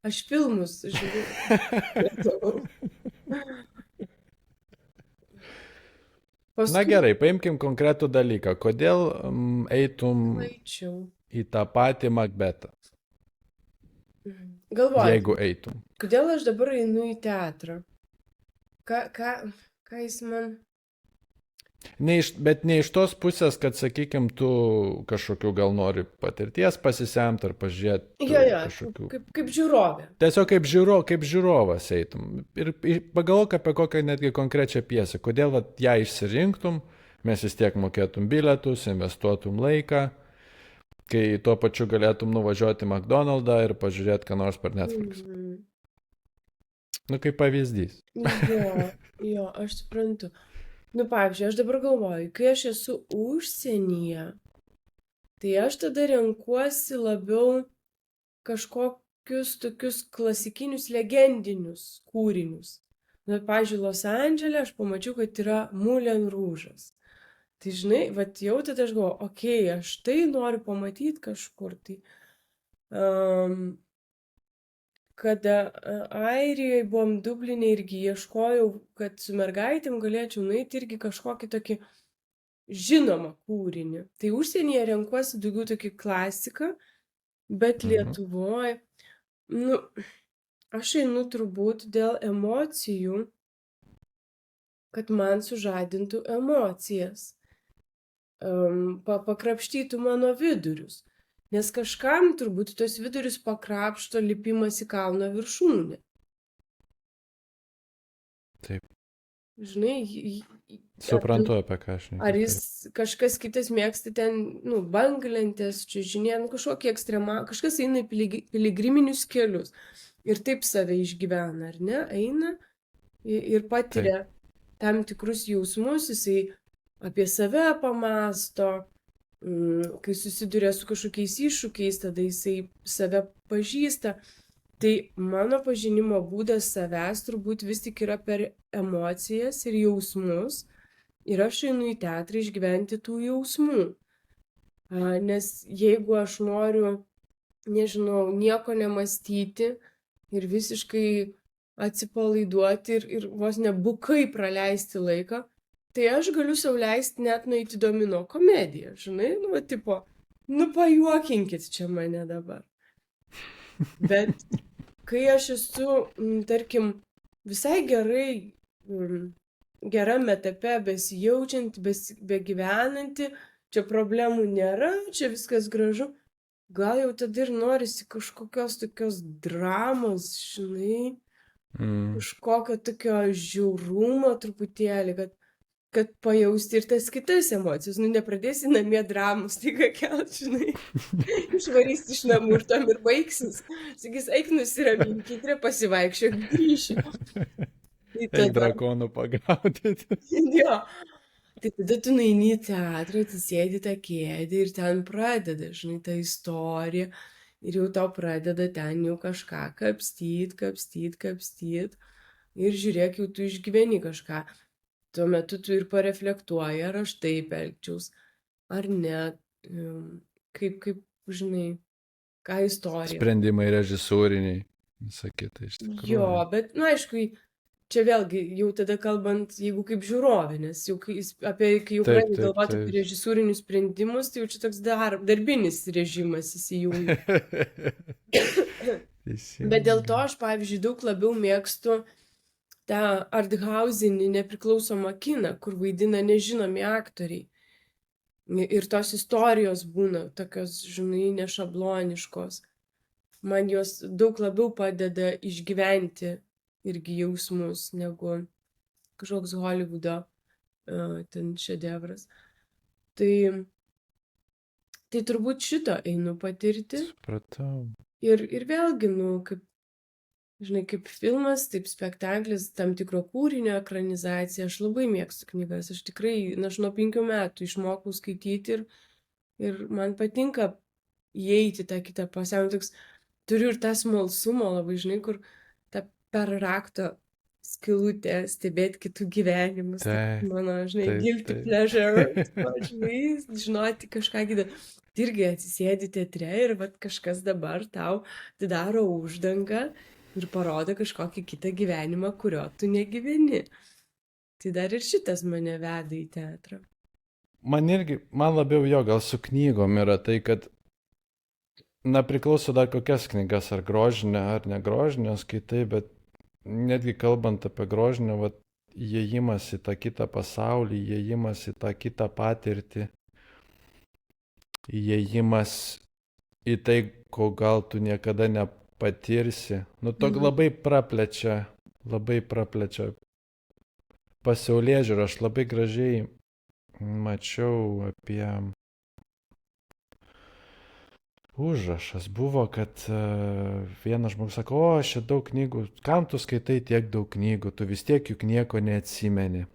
Aš filmus žiūriu. Gerai, paimkim konkretų dalyką. Kodėl eitum į tą patį Makbetą? Galvoju. Jeigu eitum. Kodėl aš dabar einu į teatrą? Ką jis man... Bet ne iš tos pusės, kad, sakykime, tu kažkokiu gal nori patirties pasisemti ar pažiūrėti. Jo, kaip žiūrovė. Tiesiog kaip žiūrovas eitum. Ir pagalvok apie kokią netgi konkrečią pjesę. Kodėl ją išsirinktum, mes vis tiek mokėtum bilietus, investuotum laiką, kai tuo pačiu galėtum nuvažiuoti į McDonald'ą ir pažiūrėti ką nors per Netflix. Kaip pavyzdys. Jo, aš suprantu. Pavyzdžiui, aš dabar galvoju, kai aš esu užsienyje, tai aš tada renkuosi labiau kažkokius tokius klasikinius legendinius kūrinius. Na, pavyzdžiui, Los Andžele aš pamačiau, kad yra Moulin Rouge'as. Tai žinai, vat jau tada aš galvoju, okei, aš tai noriu pamatyti kažkur. Tai kada Airijoje buvom Dublinė irgi ieškojau, kad su mergaitėm galėčiau nueiti irgi kažkokį tokį žinomą kūrinį. Tai užsienyje renkuosi daugiau tokį klasiką, bet Lietuvoje, nu, aš einu turbūt dėl emocijų, kad man sužadintų emocijas, pakrapštytų mano vidurius. Nes kažkam turbūt tos vidurius pakrapšto lipimas į kalno viršūnę. Taip. Žinai, Suprantu, apie ką aš ar jis kažkas kitas mėgsta ten, nu, banglentės, čiuožinė, nu, kažkokį kažkas eina į piligriminius kelius ir taip save išgyvena, ar ne, eina ir patiria tam tikrus jausmus, jisai apie save pamasto, kai susiduria su kažkokiais iššūkiais, tada jisai save pažįsta. Tai mano pažinimo būdas savęs turbūt vis tik yra per emocijas ir jausmus. Ir aš einu į teatrą išgyventi tų jausmų. Nes jeigu aš noriu, nežinau, nieko nemastyti ir visiškai atsipalaiduoti ir vos nebukai praleisti laiką, tai aš galiu sau leisti net nueiti domino komediją, žinai, nu, va, tipo, nu, pajuokinkit čia mane dabar. Bet kai aš esu, tarkim, visai gerai, geram etape besijaučianti, begyvenanti, čia problemų nėra, čia viskas gražu, gal jau tada ir norisi kažkokios tokios dramos, žinai, kažkokio tokio žiaurumo truputėlį, kad pajausti ir tas kitas emocijas. Nu, nepradėsi namie dramus, tai ką kelt, žinai, išvarysi iš namų ir tam ir baigsis. Sakys, eik nusiraminkit, pasivaikščiok, grįši. Eik drakonų pagaudyti. Jo. Tai tada tu nueini į teatrą, atsisėdi tą kėdę ir ten pradeda, žinai, tą istoriją. Ir jau tau pradeda ten jau kažką kapstyt. Ir žiūrėk, jau tu išgyveni kažką. Tuo metu tu ir pareflektuoji, ar aš taip elgčiaus, ar ne, kaip, žinai, ką istorija. Sprendimai režisūriniai, sakyti, iš tikrųjų. Jo, bet, nu, aišku, čia vėlgi, jau tada kalbant, jeigu kaip žiūrovė, nes jau kai jau pradedi galvoti apie režisūrinius sprendimus, tai jau čia toks darbinis režimas įsijungia. Bet dėl to aš, pavyzdžiui, daug labiau mėgstu tą arthausinį nepriklausomą kiną, kur vaidina nežinomi aktoriai. Ir tos istorijos būna tokios, žinai, nešabloniškos. Man jos daug labiau padeda išgyventi irgi jausmus, negu kažkoks Hollywoodo ten šedevras. Tai turbūt šito einu patirti. Supratau. Ir vėlgi, nu, kaip, žinai, kaip filmas, taip spektaklis, tam tikro kūrinio ekranizacija. Aš labai mėgstu knygas. Aš tikrai, aš nuo 5 metų išmokau skaityti ir man patinka įeiti tą kitą pasaulį. Turiu ir tą smalsumą labai, žinai, kur tą per rakto skylutę stebėti kitų gyvenimus. Mano, žinai, guilty pleasure, žinai, žinoti kažką kitą. Irgi atsisėdi teatre ir vat kažkas dabar tau atidaro uždangą ir parodo kažkokį kitą gyvenimą, kurio tu negyveni. Tai dar ir šitas mane veda į teatrą. Man labiau jo gal su knygom yra tai, kad priklauso dar kokias knygas, ar grožinę, ar negrožinę skaitai, bet netgi kalbant apie grožinę, įėjimas į tą kitą pasaulį, įėjimas į tą kitą patirtį, įėjimas į tai, ko gal tu niekada nepatirsi. Nu, tok labai praplečia pasaulėžiūrą. Aš labai gražiai mačiau apie užrašas buvo, kad vienas žmogus sako, aš čia daug knygų, kam tu skaitai tiek daug knygų, tu vis tiek juk nieko neatsimeni.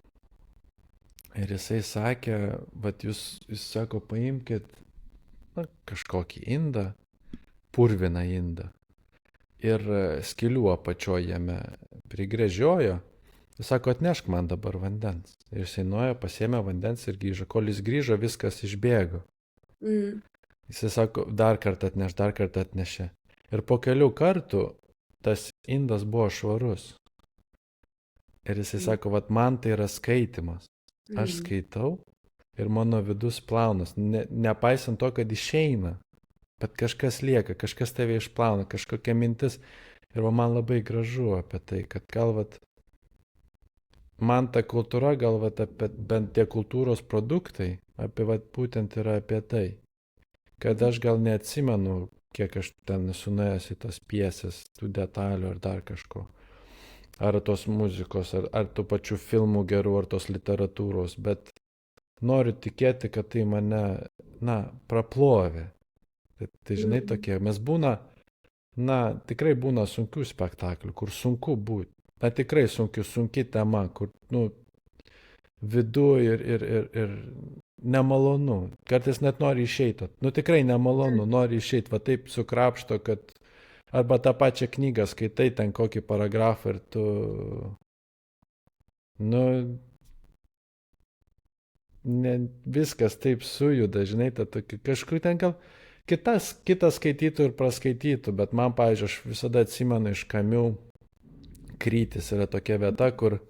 Ir jisai sakė, jūs sako, paimkit kažkokį indą, purviną indą ir skylių apačioje jame prigręžiojo Jis sako, atnešk man dabar vandens. Ir jisai nuėjo, pasėmė vandens ir grįžo. Kol jis grįžo, viskas išbėgo. Mm. Jisai sako, dar kartą atnešė. Ir po kelių kartų tas indas buvo švarus. Ir jisai sako, vat man tai yra skaitimas. Aš skaitau ir mano vidus plaunas. Nepaisant to, kad išeina, bet kažkas lieka, kažkas tave išplauna, kažkokia mintis. Ir man labai gražu apie tai, kad gal vat man ta kultūra, gal vat apie bent tie kultūros produktai, apie vat būtent yra apie tai. Kad aš gal neatsimenu, kiek aš ten esu nuėjęs į tas piesės, tų detalių ar dar kažko. Ar tos muzikos, ar tų pačių filmų gerų, ar tos literatūros, bet noriu tikėti, kad tai mane, praplovė. Tai žinai, tokie, mes būna, tikrai būna sunkių spektaklių, kur sunku būti. Tikrai sunki tema, kur, vidu ir nemalonu. Kartais net nori išeiti. Tikrai nemalonu, nori išeiti, va taip sukrapšto, kad arba tą pačią knygą skaitai ten kokį paragrafą ir tu, viskas taip sujuda, žinai, kažkur ten gal kitas skaitytų ir praskaitytų, bet man, pavyzdžiui, aš visada atsimenu iš Kamiu Krytis yra tokia vieta, kur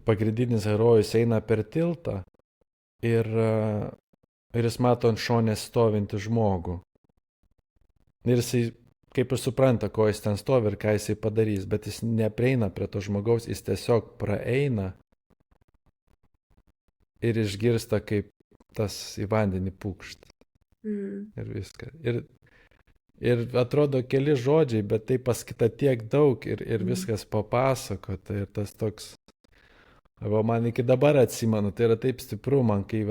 pagrindinis herojus eina per tiltą ir jis mato ant šonės stovintį žmogų. Ir jisai kaip ir supranta, ko jis ten stovi ir ką jisai padarys, bet jis neprieina prie to žmogaus, jis tiesiog praeina ir išgirsta, kaip tas į vandenį pūkšt. Ir viską. Ir atrodo keli žodžiai, bet tai paskita tiek daug ir viskas papasakota. Ir tas toks, man iki dabar atsimenu, tai yra taip stipru man, kai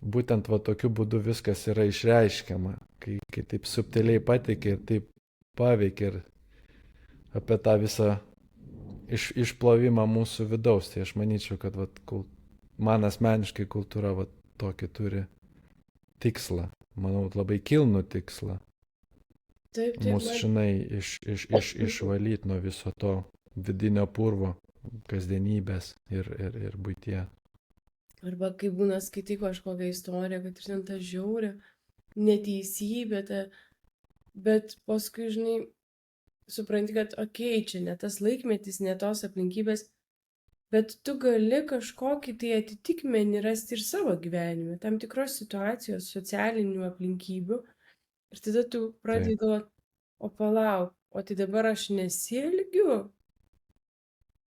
būtent tokiu būdu viskas yra išreiškiama, kai taip subtiliai pateikia ir taip paveikia ir apie tą visą išplovimą mūsų vidaus. Tai aš manyčiau, kad man asmeniškai kultūra tokį turi tikslą. Manau, labai kilnų tikslą. Taip, Mūsų, žinai, išvalyti nuo viso to vidinio purvo, kasdienybės ir buitie. Arba kai būna skaitai kažkokią istoriją, kad ir ten ta žiaurė, neteisybė, bet paskui, žinai, supranti, kad čia ne tas laikmetis, ne tos aplinkybės, bet tu gali kažkokį tai atitikmenį rasti ir savo gyvenime, tam tikros situacijos, socialinių aplinkybių. Ir tada tu pradedi galvoti, o palauk, o tai dabar aš nesielgiu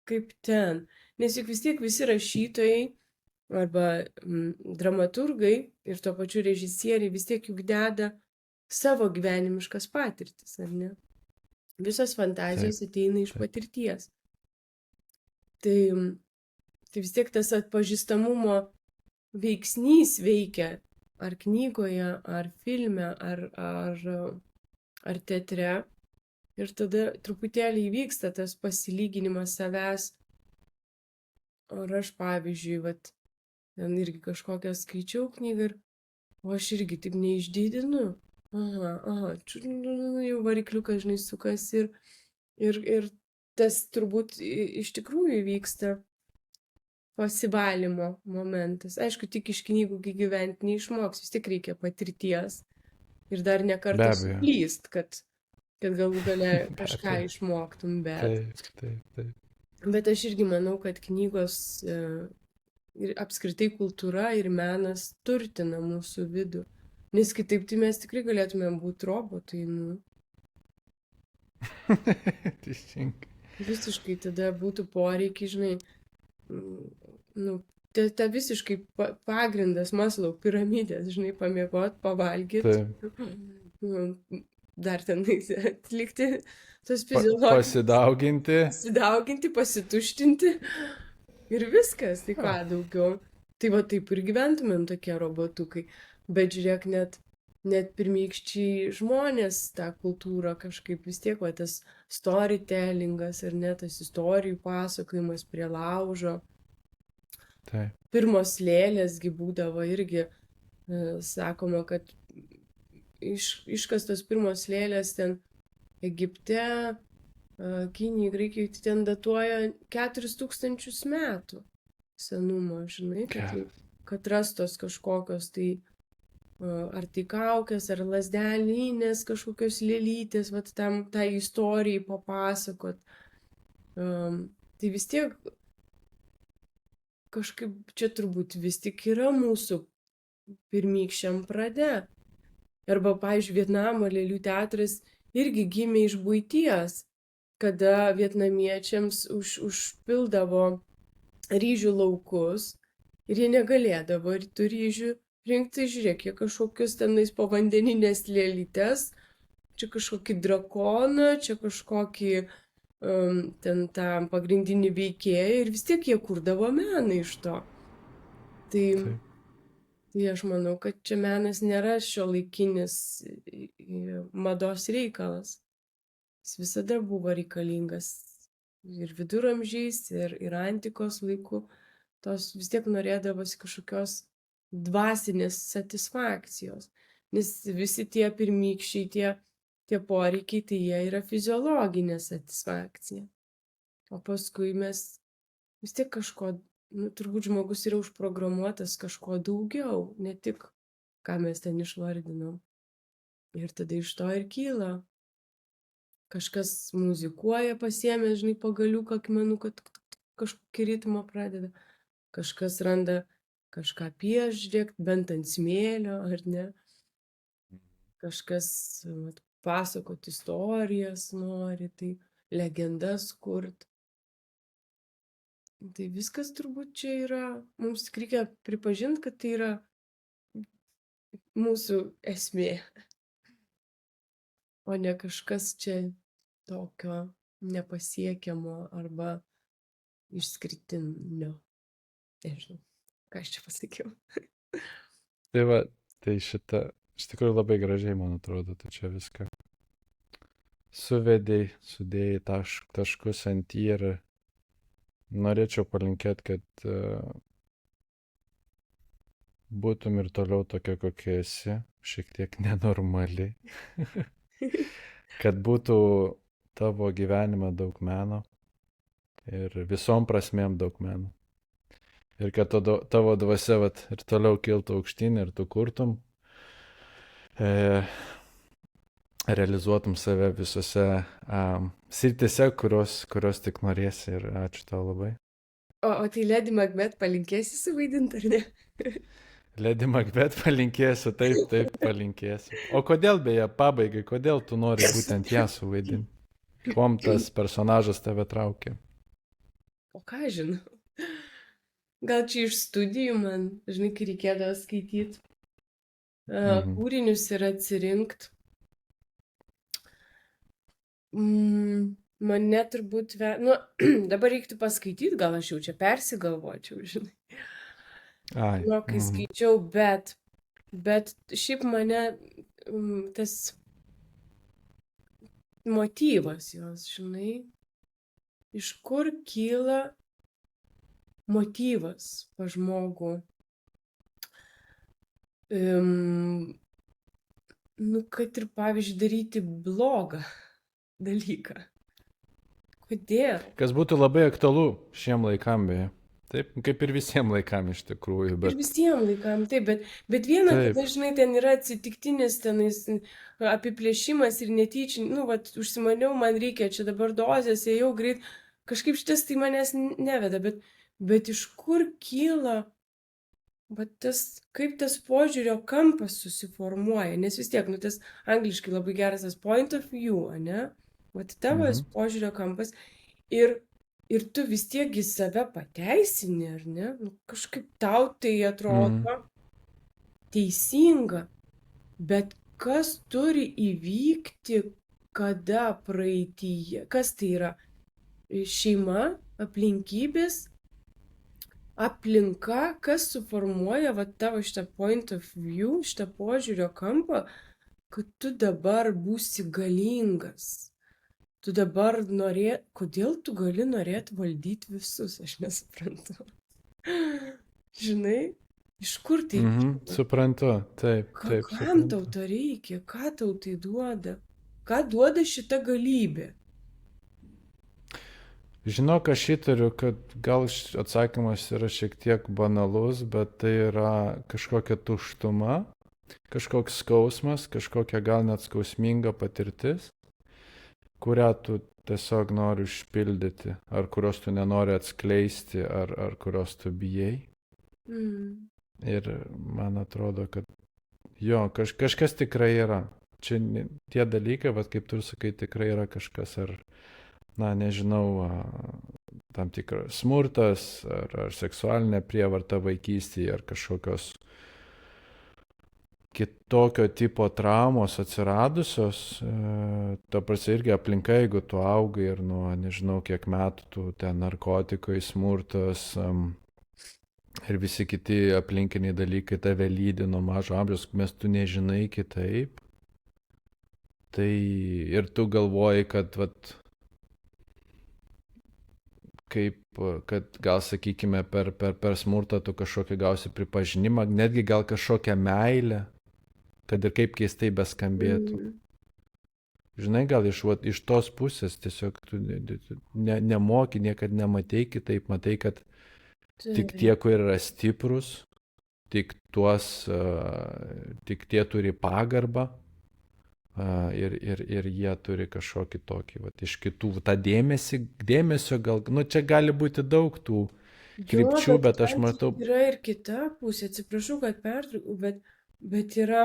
kaip ten. Nes juk vis tiek visi rašytojai arba dramaturgai ir tuo pačiu režisieriai vis tiek juk deda savo gyvenimiškas patirtis, ar ne? Visos fantazijos ateina iš patirties. Tai vis tiek tas atpažįstamumo veiksnys veikia ar knygoje, ar filme, ar teatre. Ir tada truputėlį įvyksta tas pasilyginimas savęs. Ar aš, pavyzdžiui, ten irgi kažkokią skaičiau knygą o aš irgi taip neišdidinu. Jau varikliukas, žinai, sukasi ir tas turbūt iš tikrųjų vyksta pasivalymo momentas. Aišku, tik iš knygų gyventi neišmoks, vis tik reikia patirties ir dar ne kartą suklyst, kad galų gale kažką išmoktum, bet... Taip. Bet aš irgi manau, kad knygos ir apskritai kultūra ir menas turtina mūsų vidų. Nes kitaip tai mes tikrai galėtumėm būti robotai, Teisingai. Visiškai tada būtų poreikiai, žinai, ta visiškai pagrindas Maslow piramidės, žinai, pamiegot, pavalgyti, dar ten atlikti tos fiziologijos. Pasidauginti, pasituštinti ir viskas, tai ką daugiau. Tai taip ir gyventumėm tokie robotukai, bet žiūrėk, net pirmykščiai žmonės tą kultūrą kažkaip vis tiek, tas storytellingas ar ne, tas istorijų pasakojimas prie laužo. Taip. Pirmos lėlėsgi būdavo irgi, sakoma, kad iškastos pirmos lėlės ten Egipte, Kinijai, Graikijai, tai ten datuoja 4000 metų senumo, žinai, kad rastos kažkokios tai ar tai kaukės, ar lasdelinės kažkokios lėlytės, vat tam tai istorijai papasakot. Tai vis tiek kažkaip čia turbūt vis tik yra mūsų pirmykščiam prade. Arba, pavyzdžiui, Vietnamo lėlių teatras irgi gimė iš buities, kada vietnamiečiams užpildavo ryžių laukus ir jie negalėdavo tų ryžių rinkti, žiūrėk, jie kažkokius tenais povandeninės lėlytes, čia kažkokį drakoną, čia kažkokį ten tą pagrindinį veikėją ir vis tiek jie kurdavo meną iš to. Tai aš manau, kad čia menas nėra šiuolaikinis mados reikalas. Jis visada buvo reikalingas ir viduramžiais, ir antikos laiku. Tos vis tiek norėdavosi kažkokios dvasinės satisfakcijos. Nes visi tie pirmykščiai, tie poreikiai, tai jie yra fiziologinė satisfakcija. O paskui mes vis tiek kažko, turbūt žmogus yra užprogramuotas kažko daugiau, ne tik, ką mes ten išvardinom. Ir tada iš to ir kyla. Kažkas muzikuoja, pasiėmė, žinai, pagaliuką akmenų, kad kažkokį ritmą pradeda. Kažkas randa kažką piešdėkt, bent ant smėlio, ar ne. Kažkas pasakot istorijas nori, tai legendas kurt. Tai viskas turbūt čia yra, mums tik reikia pripažinti, kad tai yra mūsų esmė, o ne kažkas čia tokio nepasiekiamo arba išskirtinio. Nežinau, ką aš čia pasakiau. Tai va, tai šitą, iš tikrųjų labai gražiai, man atrodo, tu čia viską sudėjai taškus ant į ir norėčiau palinkėti, kad būtum ir toliau tokia, kokia esi, šiek tiek nenormali, kad būtų tavo gyvenime daug meno ir visom prasmėm daug meno. Ir kad tavo dvasia ir toliau kiltų aukštyn ir tu kurtum, realizuotum save visose sritise, kurios tik norėsi ir ačiū tau labai. O tai Lady Macbeth palinkėsi suvaidinti, ar ne? Lady Macbeth palinkėsiu, taip palinkėsiu. O kodėl beje, pabaigai, kodėl tu nori būtent ją suvaidinti? Kuom tas personažas tave traukia? O ką žinau? Gal čia iš studijų man, žinai, kai reikėdavo skaityti kūrinius ir atsirinkti. Mane turbūt, dabar reiktų paskaityti, gal aš jau čia persigalvočiau, žinai. Kai skaičiau, bet šiaip mane tas motyvas jos, žinai, iš kur kyla motyvas pas žmogų. Kad ir, pavyzdžiui, daryti blogą dalyką. Kodėl? Kas būtų labai aktualu šiem laikam, beje. Taip, kaip ir visiems laikam iš tikrųjų. Ir visiems laikam, taip, bet viena, kad dažnai ten yra atsitiktinis tenais apiplėšimas ir netyčia, užsimaniau, man reikia čia dabar dozės, ėjau greit, kažkaip šitas tai manęs neveda, bet iš kur kyla, kaip tas požiūrio kampas susiformuoja, nes vis tiek, tas angliškai labai geras tas point of view, ne? Tavo požiūrio kampas ir tu vis tiek į save pateisini, ar ne? Kažkaip tau tai atrodo teisinga, bet kas turi įvykti, kada praeityje, kas tai yra? Šeima, aplinkybės, aplinka, kas suformuoja tavo šitą point of view, šitą požiūrio kampą, kad tu dabar būsi galingas. Tu dabar kodėl tu gali norėti valdyti visus, aš nesuprantu. Žinai, iš kur tai? Suprantu, taip. Kam tau to reikia? Ką tau tai duoda? Ką duoda šita galybė? Žinok, aš įtariu, kad gal atsakymas yra šiek tiek banalus, bet tai yra kažkokia tuštuma, kažkoks skausmas, kažkokia gal net skausminga patirtis, kurią tu tiesiog nori užpildyti, ar kurios tu nenori atskleisti, ar kurios tu bijai. Mm. Ir man atrodo, kad jo, kažkas tikrai yra. Čia tie dalykai, vat, kaip tu sakai, tikrai yra kažkas, ar, na, nežinau, tam tikras smurtas, ar seksualinė prievarta vaikystėje, ar kažkokios kitokio tipo traumos atsiradusios, ta prasme irgi aplinka, jeigu tu augai ir nuo nežinau kiek metų tu ten narkotikai, smurtas ir visi kiti aplinkiniai dalykai tave lydi nuo mažo amžiaus, mes tu nežinai kitaip, tai ir tu galvoji, kad vat, kaip, kad gal sakykime per smurtą tu kažkokį gausi pripažinimą, netgi gal kažkokią meilę, kad ir kaip keistai beskambėtų. Mm. Žinai, gal iš tos pusės tiesiog tu nemoki, niekad nematei kitaip, matai, kad tik Taip. tie, kurie yra stiprus, tik tie turi pagarbą ir jie turi kažkokį tokį, vat, iš kitų, tą dėmesio gal, nu čia gali būti daug tų krypčių, bet aš matau. Yra ir kita pusė, atsiprašau, kad pertraukiau, bet yra,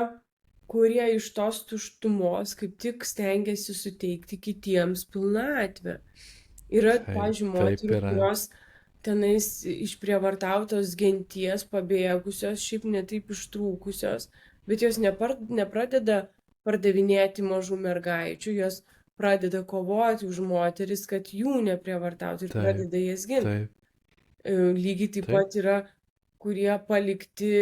kurie iš tos tuštumos kaip tik stengiasi suteikti kitiems pilnatvę. Yra, pavyzdžiui, moterų, kurios tenais išprievartautos genties, pabėgusios, šiaip netaip ištrūkusios, bet jos nepradeda pardavinėti mažų mergaičių, jos pradeda kovoti už moteris, kad jų neprievartautų ir pradeda jas ginti. Lygiai taip pat yra, kurie palikti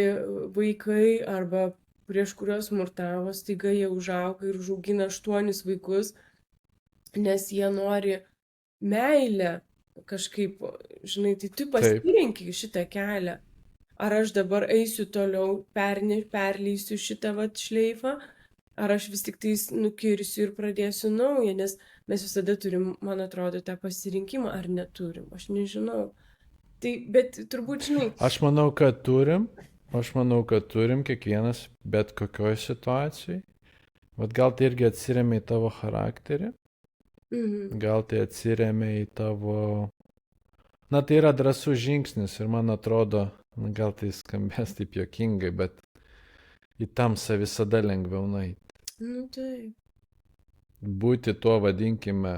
vaikai arba prieš kuriuos smurtavo, staiga jie užauga ir užaugina 8 vaikus, nes jie nori meilę kažkaip, žinai, tai tu pasirenki šitą kelią. Ar aš dabar eisiu toliau, perleisiu šitą vat šleifą, ar aš vis tik tais nukirsiu ir pradėsiu naują, nes mes visada turim, man atrodo, tą pasirinkimą, ar neturim, aš nežinau. Tai, bet turbūt, žinai. Aš manau, kad turim kiekvienas bet kokioj situacijai. Vat gal tai irgi atsiremia į tavo charakterį, gal tai atsiremia į tavo. Na, tai yra drąsus žingsnis ir man atrodo, gal tai skambės taip juokingai, bet į tamsą visada lengviau nueiti. Nu, tai. Būti tuo, vadinkime,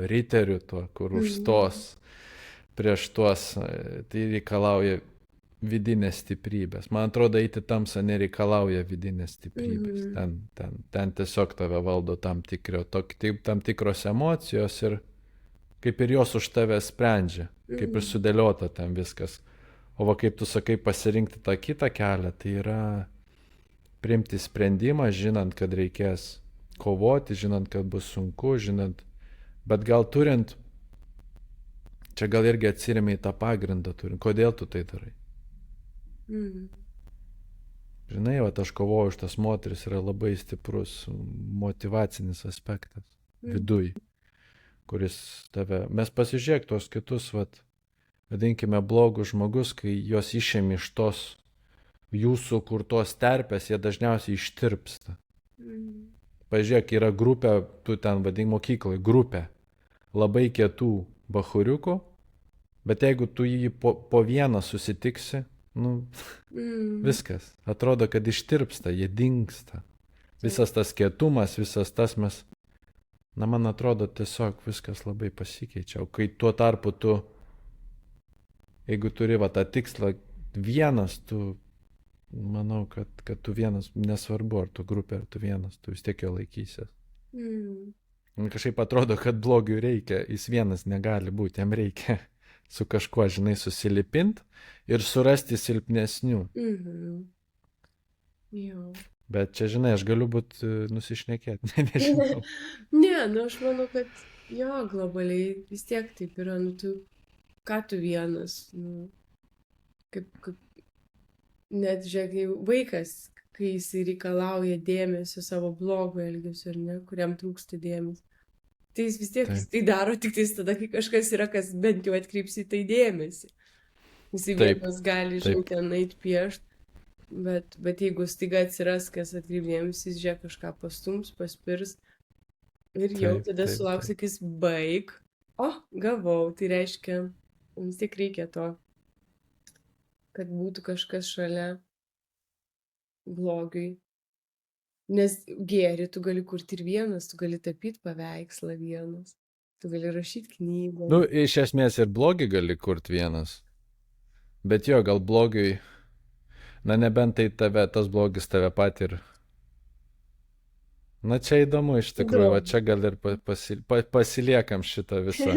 riteriu, tuo, kur užstos prieš tuos, tai reikalauja vidinės stiprybės. Man atrodo, eiti tamsą nereikalauja vidinės stiprybės. Ten tiesiog tave valdo tam tikros emocijos ir kaip ir jos už tave sprendžia, kaip ir sudėliota ten viskas. O va kaip tu sakai, pasirinkti tą kitą kelią, tai yra priimti sprendimą, žinant, kad reikės kovoti, žinant, kad bus sunku, bet gal turint, čia gal irgi atsiremia į tą pagrindą turint, kodėl tu tai darai. Žinai, va, aš kovoju už tas moteris yra labai stiprus motivacinis aspektas viduj, kuris tave, mes pasižiūrėk tos kitus, vadinkime, blogus žmogus, kai jos išėmė iš tos jūsų kurtos terpės, jie dažniausiai ištirpsta. Pažiūrėk, yra grupė, tu ten vadink mokyklai, grupė labai kietų bachuriukų, bet jeigu tu jį po vieną susitiksi, nu, viskas. Atrodo, kad ištirpsta, jie dingsta. Visas tas kietumas, visas tas mes, na, man atrodo, tiesiog viskas labai pasikeičia. O kai tuo tarpu tu, jeigu turi va tą tikslą vienas, tu, manau, kad tu vienas, nesvarbu, ar tu grupė, ar tu vienas, tu vis tiek jo laikysies. Kažkaip atrodo, kad blogiui reikia, jis vienas negali būti, jam reikia su kažkuo, žinai, susilipint ir surasti silpnesnių. Bet čia, žinai, aš galiu būti nusišnekėti, nežinau. Ne, nu aš manau, kad jo, globaliai vis tiek taip yra, nu tu, ką tu vienas, nu, kaip, net žiūrėk, vaikas, kai jis reikalauja dėmesio savo blogo elgesio, ar ne, kuriam trūksta dėmesio. Tai jis vis tiek Taip. jis tai daro tik tais tada, kai kažkas yra, kas bent jau atkreips į tai dėmesį. Jisai Taip, vienas gali, žinai, taip. ten eit piešt, bet jeigu staiga atsiras, kas atkreipdėmės, jis žiūrėk kažką pastums, paspirs ir jau Taip, tada taip, sulauks, taip. sakys, baig. O, gavau, tai reiškia, vis tiek reikia to, kad būtų kažkas šalia blogiui. Nes gėrį tu gali kurti ir vienas, tu gali tapyti paveikslą vienas, tu gali rašyti knygą. Nu, iš esmės ir blogį gali kurti vienas. Bet jo, gal blogiui, na nebent tai tave, tas blogis tave pat ir... Na čia įdomu iš tikrųjų, va čia gal ir pasiliekam šitą visą